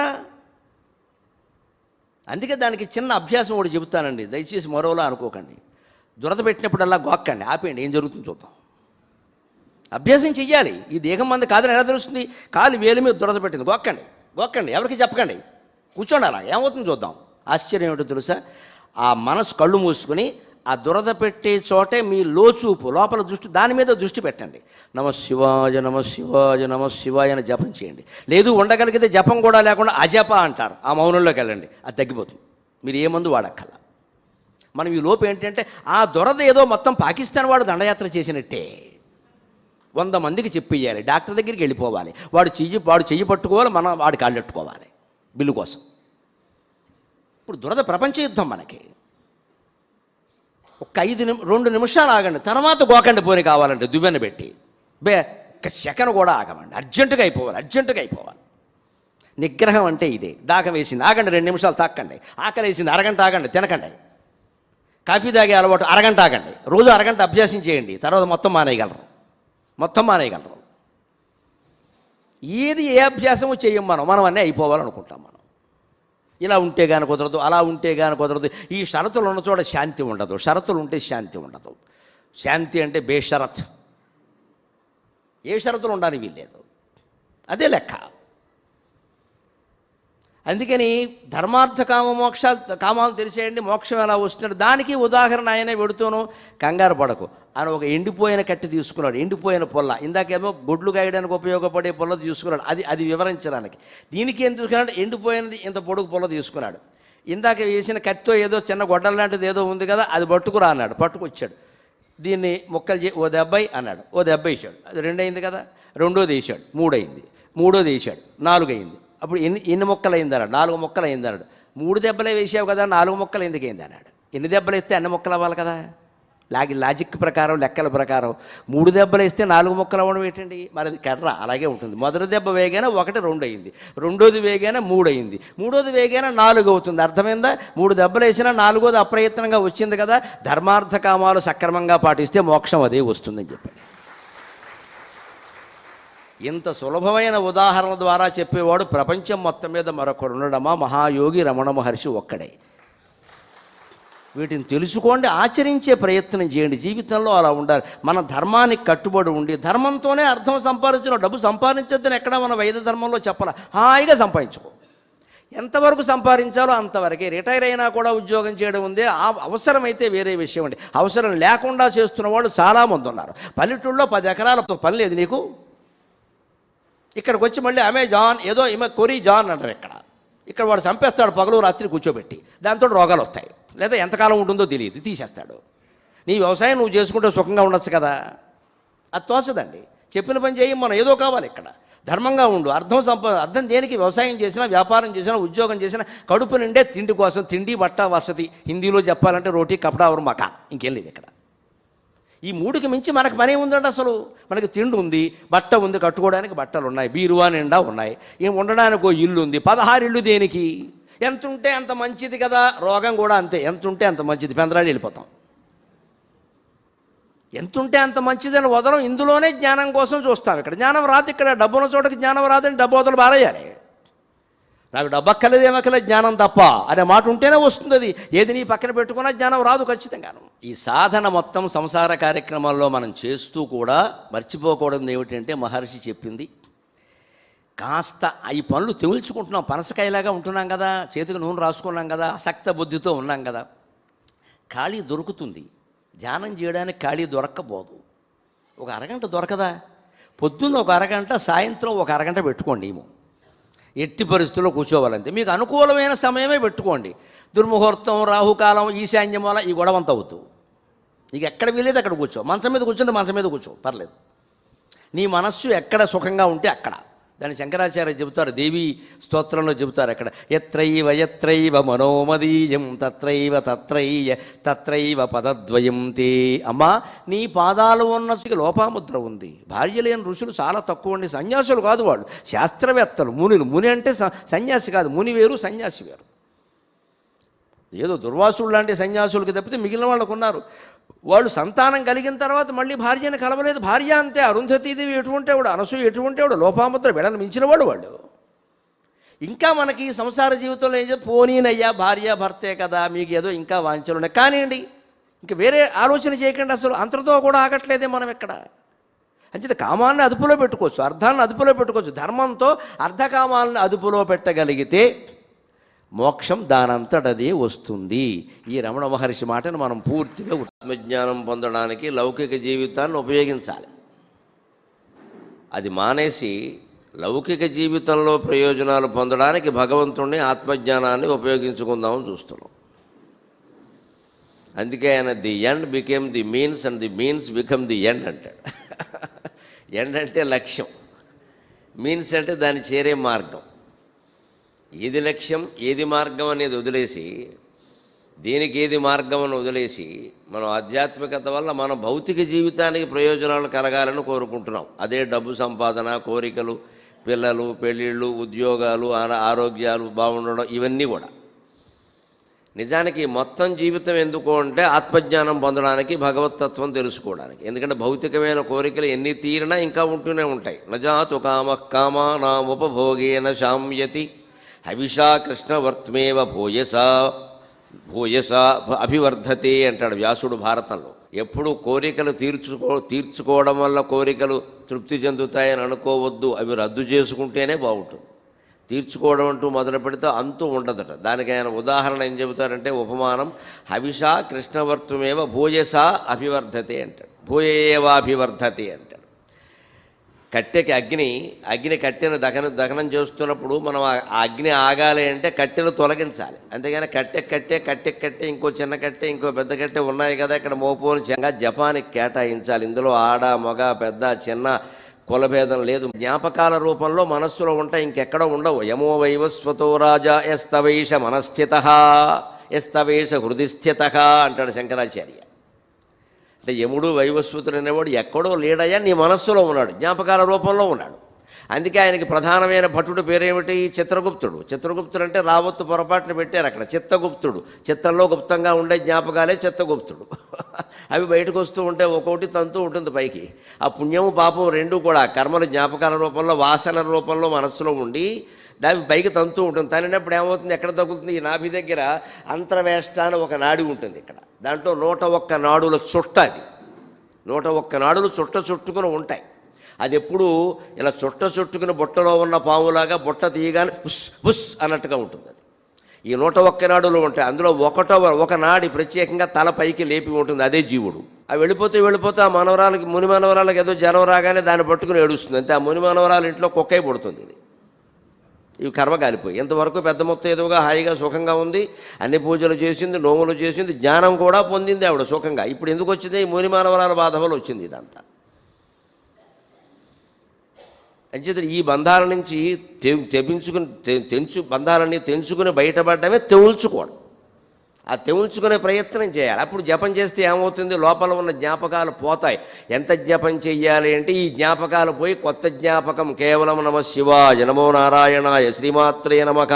Speaker 1: అందుకే దానికి చిన్న అభ్యాసం ఒకటి చెబుతానండి, దయచేసి మరోలా అనుకోకండి. దురద పెట్టినప్పుడల్లా గోక్కండి, ఆపేయండి, ఏం జరుగుతుందో చూద్దాం. అభ్యాసం చెయ్యాలి. ఈ దేహం మంది కాదని ఎలా తెలుస్తుంది? కాలు వేలు మీద దురద పెట్టింది, గోక్కండి, ఎవరికి చెప్పకండి, కూర్చోండి, అలా ఏమవుతుందో చూద్దాం. ఆశ్చర్యం ఏమిటో తెలుసా? ఆ మనసు కళ్ళు మూసుకొని ఆ దురద పెట్టే చోటే మీ లోచూపు, లోపల దృష్టి, దాని మీద దృష్టి పెట్టండి. నమ శివాయ నమ శివాయ నమ శివాయ అని జపం చేయండి. లేదు ఉండగలిగితే జపం కూడా లేకుండా అజప అంటారు, ఆ మౌనంలోకి వెళ్ళండి, అది తగ్గిపోతుంది. మీరు ఏ మందు వాడక్కల. మనం ఈ లోపు ఏంటంటే ఆ దురద ఏదో మొత్తం పాకిస్తాన్ వాడు దండయాత్ర చేసినట్టే 100 మందికి చెప్పేయాలి. డాక్టర్ దగ్గరికి వెళ్ళిపోవాలి, వాడు చెయ్యి పట్టుకోవాలి, మనం వాడి కాళ్ళు పెట్టుకోవాలి బిల్లు కోసం. ఇప్పుడు దురద ప్రపంచ యుద్ధం మనకి. ఒక 2 నిమిషాలు ఆగండి, తర్వాత గోకండి పోని కావాలంటే దువ్వెన పెట్టి. ఒక సెకను కూడా ఆగమండి, అర్జెంటుగా అయిపోవాలి. నిగ్రహం అంటే ఇదే. దాహం వేసింది, ఆగండి 2 నిమిషాలు తాక్కండి. ఆకలి వేసింది, అరగంట ఆగండి, తినకండి. కాఫీ తాగే అలవాటు అరగంట ఆగండి. రోజు అరగంట అభ్యాసం చేయండి, తర్వాత మొత్తం మానేయగలరు. ఏది ఏ అభ్యాసము చేయం మనం అన్నీ అయిపోవాలనుకుంటాం. మనం ఇలా ఉంటే కానీ కుదరదు, అలా ఉంటే కానీ కుదరదు. ఈ షరతులు ఉన్న చోట శాంతి ఉండదు, షరతులు ఉంటే శాంతి ఉండదు. శాంతి అంటే బేషరత్, ఏ షరతులు ఉండడానికి వీల్లేదు, అదే లెక్క. అందుకని ధర్మార్థ కామ కామాలు తెలిసేయండి, మోక్షం ఎలా వస్తున్నాడు. దానికి ఉదాహరణ ఆయనే పెడుతూను, కంగారు పడకు అని ఒక ఎండిపోయిన కట్టి తీసుకున్నాడు, ఎండిపోయిన పొల్ల. ఇందాకేమో గొడ్లు గాయడానికి ఉపయోగపడే పొల్ల తీసుకున్నాడు, అది వివరించడానికి. దీనికి ఏం తీసుకున్నాడు? ఎండిపోయినది ఇంత పొడుగు పొల్ల తీసుకున్నాడు. ఇందాక వేసిన కత్తితో ఏదో చిన్న గొడ్డల లాంటిది ఏదో ఉంది కదా, అది పట్టుకురా అన్నాడు. పట్టుకొచ్చాడు. దీన్ని ముక్కలు ఓ 70 అన్నాడు, ఓ 70 వేసాడు. అది 2 అయింది కదా. 2ోది వేసాడు, 3 అయింది. 3ోది వేసాడు, 4 అయింది. అప్పుడు ఎన్ని ముక్కలు అయింది అన్నాడు? 4 ముక్కలు అయింది అన్నాడు. 3 దెబ్బలే వేసావు కదా, 4 ముక్కలు ఎందుకు అయింది అన్నాడు. ఎన్ని దెబ్బలు వేస్తే అన్ని ముక్కలు అవ్వాలి కదా. లాజిక్ ప్రకారం, లెక్కల ప్రకారం 3 దెబ్బలు వేస్తే 4 ముక్కలు అవ్వడం ఏంటండి? మరి అది కర్ర అలాగే ఉంటుంది. మొదటి దెబ్బ వేగానే 1 2 అయింది, 2ోది వేగానే 3 అయింది, 3ోది వేగానే 4 అవుతుంది. అర్థమైందా? 3 దెబ్బలు వేసినా 4ోది అప్రయత్నంగా వచ్చింది కదా. ధర్మార్థ కామాలు సక్రమంగా పాటిస్తే మోక్షం అదే వస్తుందని చెప్పాడు. ఇంత సులభమైన ఉదాహరణ ద్వారా చెప్పేవాడు ప్రపంచం మొత్తం మీద మరొకడు ఉండడమా? మహాయోగి రమణ మహర్షి ఒక్కడే. వీటిని తెలుసుకోండి, ఆచరించే ప్రయత్నం చేయండి. జీవితంలో అలా ఉండాలి. మన ధర్మానికి కట్టుబడి ఉండి, ధర్మంతోనే అర్థం సంపాదించిన, డబ్బు సంపాదించొద్దని ఎక్కడ మన వైద్య ధర్మంలో చెప్పాల. హాయిగా సంపాదించుకో. ఎంతవరకు సంపాదించాలో అంతవరకే. రిటైర్ అయినా కూడా ఉద్యోగం చేయడం ఉందే, ఆ అవసరమైతే వేరే విషయం అండి. అవసరం లేకుండా చేస్తున్న వాళ్ళు చాలామంది ఉన్నారు. పల్లెటూళ్ళలో 10 ఎకరాలతో పని లేదు నీకు, ఇక్కడికి వచ్చి మళ్ళీ అమెజాన్ ఏదో ఈమె కొరీ జాన్ అంటారు. ఇక్కడ వాడు చంపేస్తాడు పగలు రాత్రి కూర్చోబెట్టి, దాంతో రోగాలు వస్తాయి. లేదా ఎంతకాలం ఉంటుందో తెలియదు, తీసేస్తాడు. నీ వ్యవసాయం నువ్వు చేసుకుంటే సుఖంగా ఉండొచ్చు కదా, అది తోచదండి. చెప్పిన పని చేయి, మనం ఏదో కావాలి ఇక్కడ. ధర్మంగా ఉండు, అర్థం దేనికి? వ్యవసాయం చేసినా, వ్యాపారం చేసినా, ఉద్యోగం చేసినా కడుపు నిండే తిండి కోసం. తిండి, బట్ట, వసతి. హిందీలో చెప్పాలంటే రోటీ, కపడా, और మకా, ఇంకేం లేదు ఇక్కడ. ఈ మూడుకి మించి మనకు పని ఉందండి. అసలు మనకి తిండి ఉంది, బట్ట ఉంది, కట్టుకోవడానికి బట్టలు ఉన్నాయి, బీరువా నిండా ఉన్నాయి, ఏం ఉండడానికి ఇల్లు ఉంది. 16 ఇళ్ళు దేనికి? ఎంత ఉంటే అంత మంచిది కదా. రోగం కూడా అంతే, ఎంత ఉంటే అంత మంచిది. పెందరాళ్ళు వెళ్ళిపోతాం. ఎంత ఉంటే అంత మంచిదని వదలం. ఇందులోనే జ్ఞానం కోసం చూస్తాం. ఇక్కడ జ్ఞానం రాదు. ఇక్కడ డబ్బున్న చోటకి జ్ఞానం రాదని డబ్బు వదలు బారేయాలి. నాకు డబ్బు అక్కర్లేదు, ఏమక్కర్లేదు, జ్ఞానం తప్ప అనే మాట ఉంటేనే వస్తుంది. అది ఏది నీ పక్కన పెట్టుకున్నా జ్ఞానం రాదు ఖచ్చితంగాను. ఈ సాధన మొత్తం సంసార కార్యక్రమాల్లో మనం చేస్తూ కూడా మర్చిపోకూడదు ఏమిటంటే, మహర్షి చెప్పింది కాస్త ఈ పనులు తెగుల్చుకుంటున్నాం. పనసకాయలాగా ఉంటున్నాం కదా, చేతికి నూనె రాసుకున్నాం కదా, అసక్త బుద్ధితో ఉన్నాం కదా. ఖాళీ దొరుకుతుంది, ధ్యానం చేయడానికి ఖాళీ దొరక్కపోదు. ఒక అరగంట దొరకదా? పొద్దున్న ఒక అరగంట, సాయంత్రం ఒక అరగంట పెట్టుకోండి. ఎట్టి పరిస్థితుల్లో కూర్చోవాలంతే. మీకు అనుకూలమైన సమయమే పెట్టుకోండి. దుర్ముహూర్తం, రాహుకాలం, ఈశాన్యం వల్ల ఈ గొడవంతా అవుతూ నీకు ఎక్కడ వీలేదు అక్కడ కూర్చో. మంచం మీద కూర్చుంటే మంచం మీద కూర్చో, పర్లేదు. నీ మనస్సు ఎక్కడ సుఖంగా ఉంటే అక్కడ. దాన్ని శంకరాచార్య చెబుతారు, దేవి స్తోత్రంలో చెబుతారు. అక్కడ యత్రైవ మనోమదీయం తత్రైవ పదద్వయం తే. అమ్మా, నీ పాదాలు ఉన్న లోపాముద్ర ఉంది. భార్య లేని ఋషులు చాలా తక్కువ అండి. సన్యాసులు కాదు వాళ్ళు, శాస్త్రవేత్తలు, మునులు. ముని అంటే సన్యాసి కాదు, ముని వేరు, సన్యాసి వేరు. ఏదో దుర్వాసుడు లాంటి సన్యాసులకి తప్పితే మిగిలిన వాళ్ళకు ఉన్నారు. వాళ్ళు సంతానం కలిగిన తర్వాత మళ్ళీ భార్యను కలవలేదు. భార్య అంతే. అరుంధతీదేవి ఎటువంటి వాడు, అనసూయ ఎటువంటి వాడు, లోపాముద్ర వీళ్ళని మించిన వాడు వాళ్ళు. ఇంకా మనకి సంసార జీవితంలో ఏం చెప్పి, పోనీనయ్యా భార్య భర్తే కదా, మీకు ఏదో ఇంకా వాంఛలు ఉన్నాయి కానివ్వండి, ఇంకా వేరే ఆలోచన చేయకండి. అసలు అంతటితో కూడా ఆగట్లేదే మనం ఇక్కడ. అంచేత కామాన్ని అదుపులో పెట్టుకోవచ్చు, అర్థాన్ని అదుపులో పెట్టుకోవచ్చు. ధర్మంతో అర్ధకామాలను అదుపులో పెట్టగలిగితే మోక్షం దానంతటదే వస్తుంది. ఈ రమణ మహర్షి మాటను మనం పూర్తిగా ఆత్మజ్ఞానం పొందడానికి లౌకిక జీవితాన్ని ఉపయోగించాలి. అది మానేసి లౌకిక జీవితంలో ప్రయోజనాలు పొందడానికి భగవంతుడిని, ఆత్మజ్ఞానాన్ని ఉపయోగించుకుందామని చూస్తున్నాం. అందుకే ఆయన the end became the means and the means become the end అంటాడు. ఎండ్ అంటే లక్ష్యం, మీన్స్ అంటే దాన్ని చేరే మార్గం. ఏది లక్ష్యం, ఏది మార్గం అనేది వదిలేసి, దేనికి ఏది మార్గం అని వదిలేసి, మనం ఆధ్యాత్మికత వల్ల మన భౌతిక జీవితానికి ప్రయోజనాలు కలగాలని కోరుకుంటున్నాం. అదే డబ్బు సంపాదన, కోరికలు, పిల్లలు, పెళ్ళిళ్ళు, ఉద్యోగాలు, ఆరోగ్యాలు బాగుండడం, ఇవన్నీ కూడా. నిజానికి మొత్తం జీవితం ఎందుకు అంటే ఆత్మజ్ఞానం పొందడానికి, భగవత్తత్వం తెలుసుకోవడానికి. ఎందుకంటే భౌతికమైన కోరికలు ఎన్ని తీరినా ఇంకా ఉంటూనే ఉంటాయి. నజాతు కామ కామానాముపభోగేన శామ్యతి హవిషా కృష్ణవర్త్మేవ భూయసా అభివర్ధతే అంటాడు వ్యాసుడు భారతంలో. ఎప్పుడు కోరికలు తీర్చుకోవడం వల్ల కోరికలు తృప్తి చెందుతాయని అనుకోవద్దు. అవి రద్దు చేసుకుంటేనే బాగుంటుంది. తీర్చుకోవడం అంటూ మొదలు పెడితే అంతూ ఉండదట. దానికి ఆయన ఉదాహరణ ఏం చెబుతారంటే, ఉపమానం హవిషా కృష్ణవర్త్మేవ భూయసా అభివర్ధతే అంటాడు. భూయేవాభివర్ధతే అంటాడు. కట్టెకి అగ్ని కట్టెను దహనం చేస్తున్నప్పుడు మనం ఆ అగ్ని ఆగాలి అంటే కట్టెలు తొలగించాలి. అంతేగాని కట్టె ఇంకో చిన్న కట్టె, ఇంకో పెద్ద కట్టె ఉన్నాయి కదా ఇక్కడ మోపోని జపానికి కేటాయించాలి. ఇందులో ఆడ, మగ, పెద్ద, చిన్న కులభేదం లేదు. జ్ఞాపకాల రూపంలో మనస్సులో ఉంటాయి, ఇంకెక్కడో ఉండవు. యమో వైవస్వతో రాజా ఎస్తవైష మనస్థిత ఎస్తవైష హృదిస్థిత అంటాడు శంకరాచార్య. అంటే యముడు, వైవస్వతుడు అనేవాడు ఎక్కడో లేడయ్యా, నీ మనస్సులో ఉన్నాడు, జ్ఞాపకాల రూపంలో ఉన్నాడు. అందుకే ఆయనకి ప్రధానమైన భటుడు పేరేమిటి? చిత్రగుప్తుడు. చిత్రగుప్తుడు అంటే రావత్తు పొరపాటును పెట్టారు అక్కడ. చిత్తగుప్తుడు, చిత్తంలో గుప్తంగా ఉండే జ్ఞాపకాలే చిత్తగుప్తుడు. అవి బయటకు వస్తూ ఉంటే ఒక్కొక్కటి తంతూ ఉంటుంది పైకి. ఆ పుణ్యము పాపం రెండూ కూడా కర్మలు జ్ఞాపకాల రూపంలో, వాసన రూపంలో మనస్సులో ఉండి దాని పైకి తంతూ ఉంటుంది. తనినప్పుడు ఏమవుతుంది? ఎక్కడ తగ్గుతుంది? ఈ నాభి దగ్గర అంతర్వేష్ట అని ఒక నాడి ఉంటుంది. ఇక్కడ దాంట్లో 101 నాడుల చుట్ట. అది 101 నాడులు చుట్టుకుని ఉంటాయి. అది ఎప్పుడు ఇలా చుట్టుకుని బుట్టలో ఉన్న పాములాగా బుట్ట తీయగానే పుస్ పుస్ అన్నట్టుగా ఉంటుంది. అది ఈ 101 నాడులు ఉంటాయి, అందులో ఒక నాడి ప్రత్యేకంగా తల పైకి లేపి ఉంటుంది, అదే జీవుడు. అవి వెళ్ళిపోతే ఆ మనవరాలకి ముని మనవరాలకి ఏదో జ్వరం రాగానే దాన్ని పట్టుకుని ఏడుస్తుంది అంతే. ఆ ముని మనవరాలు ఇంట్లో కుక్కై పుడుతుంది. ఇది ఇవి కర్మ కాలిపోయి ఇంతవరకు పెద్ద మొత్తం ఏదోగా హాయిగా సుఖంగా ఉంది, అన్ని పూజలు చేసింది, నోములు చేసింది, జ్ఞానం కూడా పొందింది ఆవిడ సుఖంగా. ఇప్పుడు ఎందుకు వచ్చింది? ఈ ముని మానవరాల బాధ వల్ల వచ్చింది ఇదంతా. అంచేత ఈ బంధాల నుంచి బంధాలన్నీ తెంచుకుని బయటపడడమే తెవుల్చుకోవడం. ఆ తెవుల్చుకునే ప్రయత్నం చేయాలి. అప్పుడు జపం చేస్తే ఏమవుతుంది? లోపల ఉన్న జ్ఞాపకాలు పోతాయి. ఎంత జపం చెయ్యాలి అంటే ఈ జ్ఞాపకాలు పోయి కొత్త జ్ఞాపకం కేవలం నమ శివాయ, నమో నారాయణాయ, శ్రీమాత్రే నమః,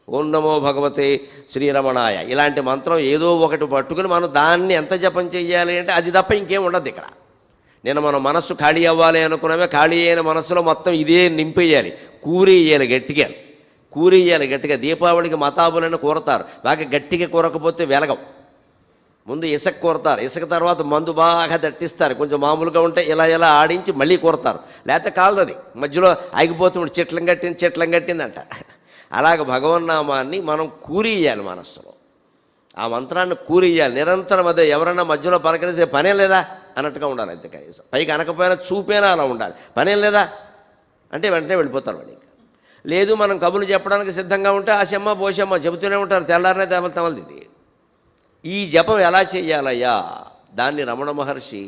Speaker 1: ఓం నమో భగవతే శ్రీరమణాయ, ఇలాంటి మంత్రం ఏదో ఒకటి పట్టుకుని మనం దాన్ని ఎంత జపం చెయ్యాలి అంటే అది తప్ప ఇంకేం ఉండదు ఇక్కడ. నేను మన మనస్సు ఖాళీ అవ్వాలి అనుకున్నామే, ఖాళీ అయిన మనస్సులో మొత్తం ఇదే నింపేయాలి, కూరేయాలి గట్టిగా. దీపావళికి మతాబులను కూరతారు, బాగా గట్టిగా కూరకపోతే వెలగం. ముందు ఇసుక కూరతారు, ఇసుక తర్వాత మందు బాగా దట్టిస్తారు, కొంచెం మామూలుగా ఉంటే ఇలా ఆడించి మళ్ళీ కూరతారు, లేకపోతే కాలదది మధ్యలో ఆగిపోతుంది, చెట్లం కట్టిందంట. అలాగ భగవన్నామాన్ని మనం కూరేయాలి మనస్సులో, ఆ మంత్రాన్ని కూరేయాలి నిరంతరం. అదే ఎవరన్నా మధ్యలో పలకరిస్తే పనేం లేదా అన్నట్టుగా ఉండాలి, అంతే కనీసం. పైకి అనకపోయినా చూపేనా అలా ఉండాలి. పనేం లేదా అంటే వెంటనే వెళ్ళిపోతారు వాళ్ళు. ఇంకా లేదు మనం కబుర్లు చెప్పడానికి సిద్ధంగా ఉంటే ఆశమ్మ పోషమ్మ చెబుతూనే ఉంటారు, తెల్లారనే తమలది. ఇది ఈ జపం ఎలా చేయాలయ్యా? దాన్ని రమణ మహర్షి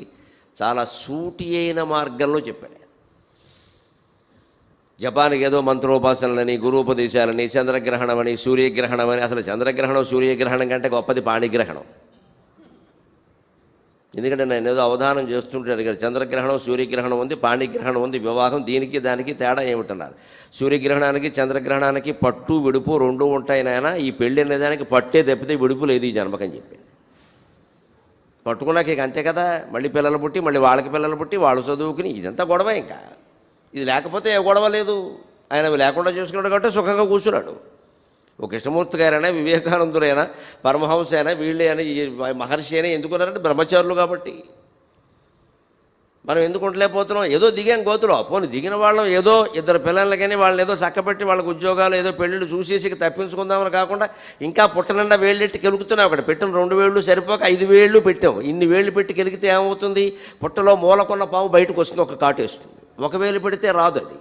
Speaker 1: చాలా సూటి అయిన మార్గంలో చెప్పాడు. జపానికి ఏదో మంత్రోపాసనలని, గురూపదేశాలని, చంద్రగ్రహణమని, సూర్యగ్రహణమని. అసలు చంద్రగ్రహణం సూర్యగ్రహణం కంటే గొప్పది పాణిగ్రహణం. ఎందుకంటే నేను ఏదో అవధానం చేస్తుంటే అడిగారు, చంద్రగ్రహణం సూర్యగ్రహణం ఉంది, పాణిగ్రహణం ఉంది, వివాహం దీనికి దానికి తేడా ఏమిటన్నారు. సూర్యగ్రహణానికి చంద్రగ్రహణానికి పట్టు విడుపు రెండు ఉంటాయి నాయన, ఈ పెళ్ళి అనేదానికి పట్టే తప్పితే విడుపు లేదు ఈ జన్మకని చెప్పింది. పట్టుకున్నాక ఇక అంతే కదా, మళ్ళీ పిల్లలు పుట్టి మళ్ళీ వాళ్ళకి పిల్లలు పుట్టి వాళ్ళు చదువుకుని ఇదంతా గొడవ. ఇంకా ఇది లేకపోతే ఏ గొడవ లేదు. ఆయన లేకుండా చేసుకున్నాడు కాబట్టి సుఖంగా కూర్చున్నాడు. ఒక కృష్ణమూర్తి గారైనా, వివేకానందుడైనా, పరమహంస అయినా, వీళ్ళే అయినా, ఈ మహర్షి అయినా ఎందుకున్నారంటే బ్రహ్మచారులు కాబట్టి. మనం ఎందుకు ఉండలేకపోతున్నాం? ఏదో దిగాం గోతులో, పోనీ దిగిన వాళ్ళం ఏదో ఇద్దరు పిల్లలకని వాళ్ళని ఏదో చక్కబెట్టి వాళ్ళకి ఉద్యోగాలు ఏదో పెళ్ళిళ్ళు చూసేసి తప్పించుకుందామని కాకుండా ఇంకా పుట్టనిండా వేళ్ళెట్టి కెలుగుతున్నాం. అక్కడ పెట్టిన 2 వేళ్ళు సరిపోక 5 వేళ్ళు పెట్టాం. ఇన్ని వేళ్ళు పెట్టి కెలిగితే ఏమవుతుంది? పుట్టలో మూలకున్న పాము బయటకు వస్తుంది, ఒక కాటేస్తుంది. 1 వేలు పెడితే రాదు, అది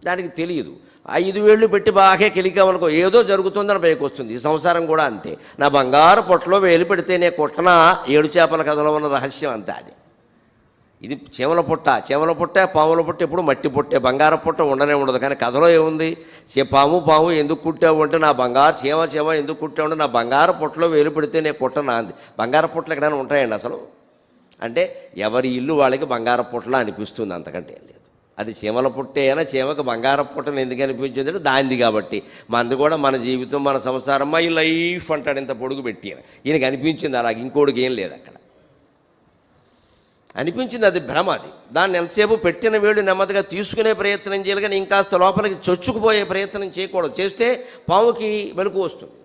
Speaker 1: దానికి తెలియదు. 5 వేళ్ళు పెట్టి బాగా కెలికామనుకో ఏదో జరుగుతుందని పైకి వస్తుంది. ఈ సంసారం కూడా అంతే. నా బంగారు పొట్టలో వేలు పెడితే నేను కొట్టన 7 చేపల కథలో ఉన్న రహస్యం అంతా అది. ఇది చీమల పుట్ట, పాముల పుట్ట ఎప్పుడు మట్టి పుట్టే, బంగారు పుట్ట ఉండనే ఉండదు. కానీ కథలో ఏముంది? పాము ఎందుకు కుట్టావు అంటే, నా బంగారు చీమ ఎందుకు కుట్టావు అంటే, నా బంగారు పుట్టలో వేలు పెడితే నేను కుట్టనా అంది. బంగారు పుట్టలు ఎక్కడైనా ఉంటాయండి అసలు? అంటే ఎవరి ఇల్లు వాళ్ళకి బంగారు పుట్టలా అనిపిస్తుంది, అంతకంటే లేదు. అది చీమల పుట్టే అయినా చీమకు బంగారు పుట్టను ఎందుకు అనిపించింది అంటే దాంది కాబట్టి. మనది కూడా మన జీవితం, మన సంసారం, మై లైఫ్ అంటాడు ఇంత పొడుగు పెట్టి. ఈయనకి అనిపించింది అలాగే, ఇంకోటికి ఏం లేదు అక్కడ అనిపించింది. అది భ్రమ. అది దాన్ని ఎంతసేపు పెట్టిన వేళ్ళు నెమ్మదిగా తీసుకునే ప్రయత్నం చేయాలి, కానీ ఇంకాస్త లోపలికి చొచ్చుకుపోయే ప్రయత్నం చేయకూడదు. చేస్తే పాముకి వెలుకు వస్తుంది,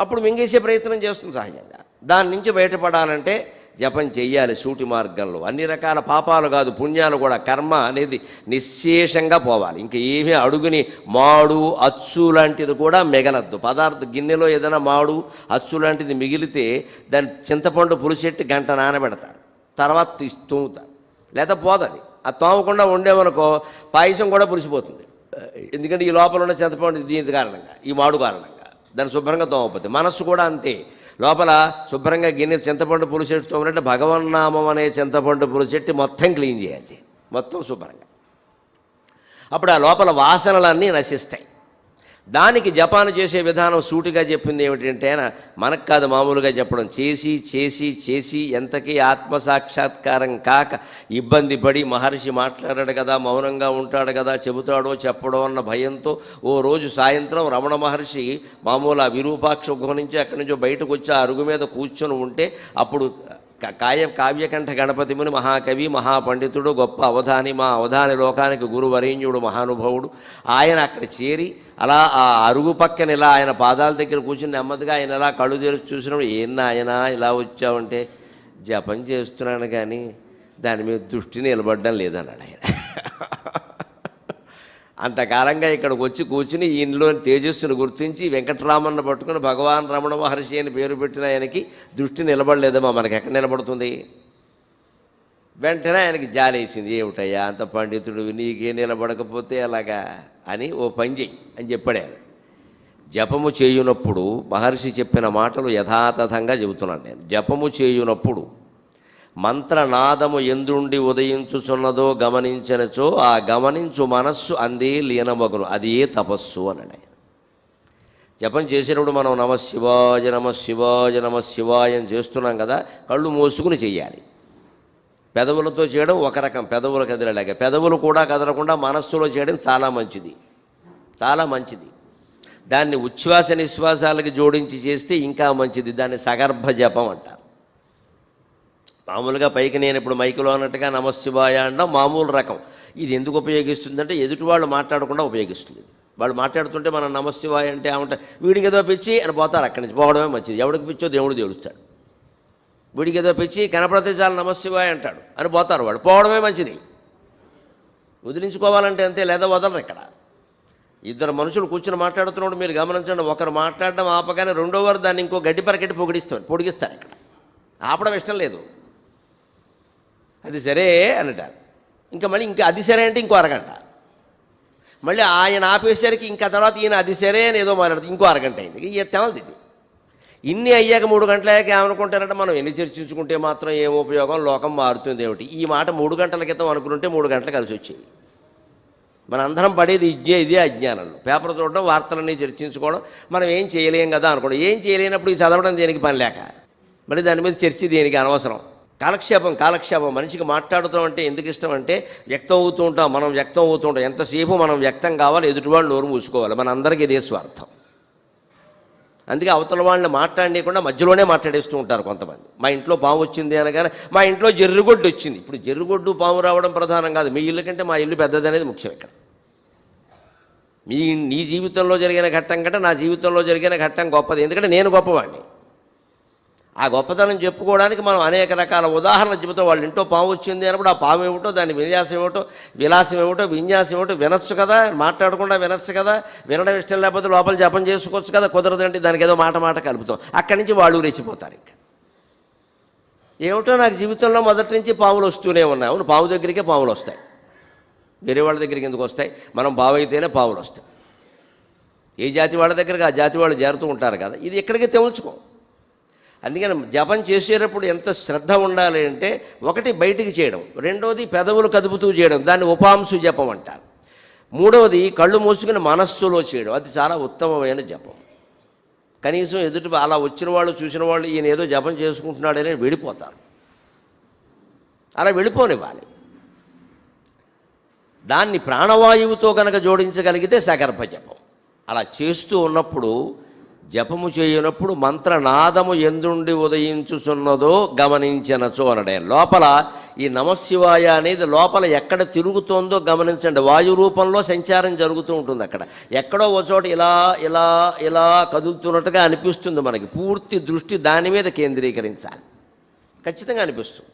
Speaker 1: అప్పుడు మింగేసే ప్రయత్నం చేస్తుంది సహజంగా. దాని నుంచి బయటపడాలంటే జపం చెయ్యాలి సూటి మార్గంలో. అన్ని రకాల పాపాలు కాదు, పుణ్యాలు కూడా. కర్మ అనేది నిశ్శేషంగా పోవాలి. ఇంకా ఏమీ అడుగుని మాడు అచ్చు లాంటిది కూడా మిగలద్దు. గిన్నెలో ఏదైనా మాడు అచ్చు లాంటిది మిగిలితే దాన్ని చింతపండు పులిసెట్టి గంట నానబెడతారు, తర్వాత తోముతారు, లేదా పోతుంది. ఆ తోమకుండా ఉండేవనుకో పాయసం కూడా పులిసిపోతుంది. ఎందుకంటే ఈ లోపల ఉన్న చింతపండు దీని కారణంగా, ఈ మాడు కారణంగా దాన్ని శుభ్రంగా తోమపోతుంది. మనస్సు కూడా అంతే. లోపల శుభ్రంగా గిన్నె చింతపండు పులిసెట్టు తోమినట్టు భగవన్నామం అనే చింతపండు పులిసెట్టి మొత్తం క్లీన్ చేయాలి, మొత్తం శుభ్రంగా. అప్పుడు ఆ లోపల వాసనలన్నీ నశిస్తాయి. దానికి జపాను చేసే విధానం సూటిగా చెప్పింది ఏమిటంటే, మనకు కాదు మామూలుగా చెప్పడం, చేసి ఎంతకీ ఆత్మసాక్షాత్కారం కాక ఇబ్బంది పడి మహర్షి మాట్లాడాడు కదా, మౌనంగా ఉంటాడు కదా, చెబుతాడో చెప్పడో అన్న భయంతో ఓ రోజు సాయంత్రం రమణ మహర్షి మామూలు ఆ విరూపాక్ష గుహ నుంచి అక్కడి నుంచో బయటకు వచ్చి ఆ అరుగు మీద కూర్చొని ఉంటే, అప్పుడు కావ్యకంఠ గణపతి ముని మహాకవి, మహాపండితుడు, గొప్ప అవధాని, మా అవధాని లోకానికి గురువరేణ్యుడు, మహానుభావుడు. ఆయన అక్కడ చేరి అలా ఆ అరుగు పక్కన ఇలా ఆయన పాదాల దగ్గర కూర్చుని నెమ్మదిగా ఆయన ఇలా కళ్ళు తెరిచి చూసినప్పుడు, ఏన్నా ఆయన ఇలా వచ్చావంటే, జపం చేస్తున్నాను కానీ దాని మీద దృష్టి నిలబడడం లేదన్నాడు ఆయన. అంతకాలంగా ఇక్కడికి వచ్చి కూర్చుని ఈయనలో తేజస్సును గుర్తించి వెంకటరామన్న పట్టుకుని భగవాన్ రమణ మహర్షి అని పేరు పెట్టిన ఆయనకి దృష్టి నిలబడలేదమ్మా, మనకి ఎక్కడ నిలబడుతుంది? వెంటనే ఆయనకి జాలేసింది. ఏమిటయ్యా అంత పండితుడు, నీకే నిలబడకపోతే అలాగా అని ఓ పని చెయ్యి అని చెప్పాడు ఆయన. జపము చేయునప్పుడు మహర్షి చెప్పిన మాటలు యథాతథంగా చెబుతున్నాను నేను. జపము చేయునప్పుడు మంత్రనాదము ఎందుండి ఉదయించుచున్నదో గమనించనచో ఆ గమనించు మనస్సు అందే లీనమగును, అది ఏ తపస్సు అన్నాడు ఆయన. జపం చేసేటప్పుడు మనం నమశివాయ నమశివాయ నమశివాయ అని చేస్తున్నాం కదా, కళ్ళు మూసుకుని చెయ్యాలి. పెదవులతో చేయడం ఒక రకం, పెదవులు కదిలేలాగా. పెదవులు కూడా కదలకుండా మనస్సులో చేయడం చాలా మంచిది, చాలా మంచిది. దాన్ని ఉచ్ఛ్వాస నిశ్వాసాలకి జోడించి చేస్తే ఇంకా మంచిది. దాన్ని సగర్భ జపం అంటారు. మామూలుగా పైకి నేను ఇప్పుడు మైకులో అన్నట్టుగా నమశివాయ అనడం మామూలు రకం. ఇది ఎందుకు ఉపయోగిస్తుందంటే ఎదుటి వాళ్ళు మాట్లాడకుండా ఉపయోగిస్తుంది. వాళ్ళు మాట్లాడుతుంటే మనం నమశివాయ అంటే ఏమంటారు, వీడికి ఏదో పిచ్చి అని పోతారు, అక్కడి నుంచి పోవడమే మంచిది. ఎవడికి పిచ్చో దేవుడు తెలుస్తాడు. వీడికి ఏదో పిచ్చి కనపడితే చాలు నమశివాయ అంటాడు అని పోతారు, వాళ్ళు పోవడమే మంచిది. వదిలించుకోవాలంటే అంతే, లేదా వదలరు. ఇక్కడ ఇద్దరు మనుషులు కూర్చొని మాట్లాడుతున్నప్పుడు మీరు గమనించండి, ఒకరు మాట్లాడడం ఆపగానే రెండో వారు దాన్ని ఇంకో గడ్డి పరకెట్టి పొడిగిస్తారు. ఇక్కడ ఆపడం ఇష్టం లేదు. అది సరే అంటారు, ఇంకా మళ్ళీ ఇంకా అది సరే అంటే ఇంకో అరగంట, మళ్ళీ ఆయన ఆపేసరికి ఇంకా తర్వాత ఈయన అది సరే అని ఏదో మాట్లాడుతుంది, ఇంకో అరగంట అయింది. తెలదు ఇది. ఇన్ని అయ్యాక 3 గంటలయ్యాక ఏమనుకుంటారంటే మనం ఎన్ని చర్చించుకుంటే మాత్రం ఏం ఉపయోగం, లోకం మారుతుంది ఏమిటి. ఈ మాట 3 గంటల క్రితం అనుకుంటే 3 గంటలు కలిసి వచ్చేది. మన అందరం పడేది ఇదే అజ్ఞానంలో. పేపర్ చూడడం, వార్తలన్నీ చర్చించుకోవడం, మనం ఏం చేయలేం కదా అనుకోవడం. ఏం చేయలేనప్పుడు ఈ చదవడం దేనికి పని లేక, మళ్ళీ దాని మీద చర్చ దేనికి అనవసరం. కాలక్షేపం. మనిషికి మాట్లాడుతాం అంటే ఎందుకు ఇష్టం అంటే వ్యక్తం అవుతూ ఉంటాం, మనం వ్యక్తం అవుతూ ఉంటాం. ఎంతసేపు మనం వ్యక్తం కావాలి, ఎదుటివాళ్ళు నోరు మూసుకోవాలి. మన అందరికీ ఇదే స్వార్థం. అందుకే అవతల వాళ్ళని మాట్లాడకుండా మధ్యలోనే మాట్లాడేస్తూ ఉంటారు కొంతమంది. మా ఇంట్లో పాము వచ్చింది అనగానే మా ఇంట్లో జర్రుగొడ్డు వచ్చింది. ఇప్పుడు జర్రుగొడ్డు పాము రావడం ప్రధానం కాదు, మీ ఇల్లు కంటే మా ఇల్లు పెద్దది అనేది ముఖ్యం. ఇక్కడ నీ జీవితంలో జరిగిన ఘట్టం కంటే నా జీవితంలో జరిగిన ఘట్టం గొప్పది, ఎందుకంటే నేను గొప్పవాడిని. ఆ గొప్పతనం చెప్పుకోవడానికి మనం అనేక రకాల ఉదాహరణలు చెబుతాం. వాళ్ళ ఇంట్లో పాము వచ్చింది అన్నప్పుడు ఆ పాము ఏమిటో, దాని విన్యాసం ఏమిటో విన్యాసం ఏమిటో వినొచ్చు కదా, మాట్లాడకుండా వినొచ్చు కదా. వినడం ఇష్టం లేకపోతే లోపల జపం చేసుకోవచ్చు కదా, కుదరదంటే దానికి ఏదో మాట కలుపుతాం. అక్కడి నుంచి వాళ్ళు రెచ్చిపోతారు. ఇంకా ఏమిటో నాకు జీవితంలో మొదటి నుంచి పాములు వస్తూనే ఉన్నాయి. అవును, పాము దగ్గరికే పాములు వస్తాయి, వేరే వాళ్ళ దగ్గరికి ఎందుకు వస్తాయి? మనం పాము అయితేనే పాములు వస్తాయి. ఏ జాతి వాళ్ళ దగ్గరకు ఆ జాతి వాళ్ళు చేరుతూ ఉంటారు కదా. ఇది ఎక్కడికి తెముల్చుకో. అందుకని జపం చేసేటప్పుడు ఎంత శ్రద్ధ ఉండాలి అంటే, ఒకటి బయటికి చేయడం, రెండవది పెదవులు కదుపుతూ చేయడం, దాన్ని ఉపాంశు జపం అంటారు. మూడవది కళ్ళు మూసుకుని మనస్సులో చేయడం, అది చాలా ఉత్తమమైన జపం. కనీసం ఎదుటి అలా వచ్చిన వాళ్ళు చూసిన వాళ్ళు ఈయన ఏదో జపం చేసుకుంటున్నాడని వెళ్ళిపోతారు. అలా వెళ్ళిపోనివ్వాలి. దాన్ని ప్రాణవాయువుతో కనుక జోడించగలిగితే సగర్భ జపం. అలా చేస్తూ ఉన్నప్పుడు, జపము చేయనప్పుడు మంత్రనాదము ఎందుండి ఉదయించుచున్నదో గమనించనచో అనడే. లోపల ఈ నమశివాయ అనేది లోపల ఎక్కడ తిరుగుతోందో గమనించండి. వాయు రూపంలో సంచారం జరుగుతూ ఉంటుంది. అక్కడ ఎక్కడో ఒక చోట ఇలా ఇలా ఇలా కదులుతున్నట్టుగా అనిపిస్తుంది మనకి. పూర్తి దృష్టి దాని మీద కేంద్రీకరించాలి, ఖచ్చితంగా అనిపిస్తుంది.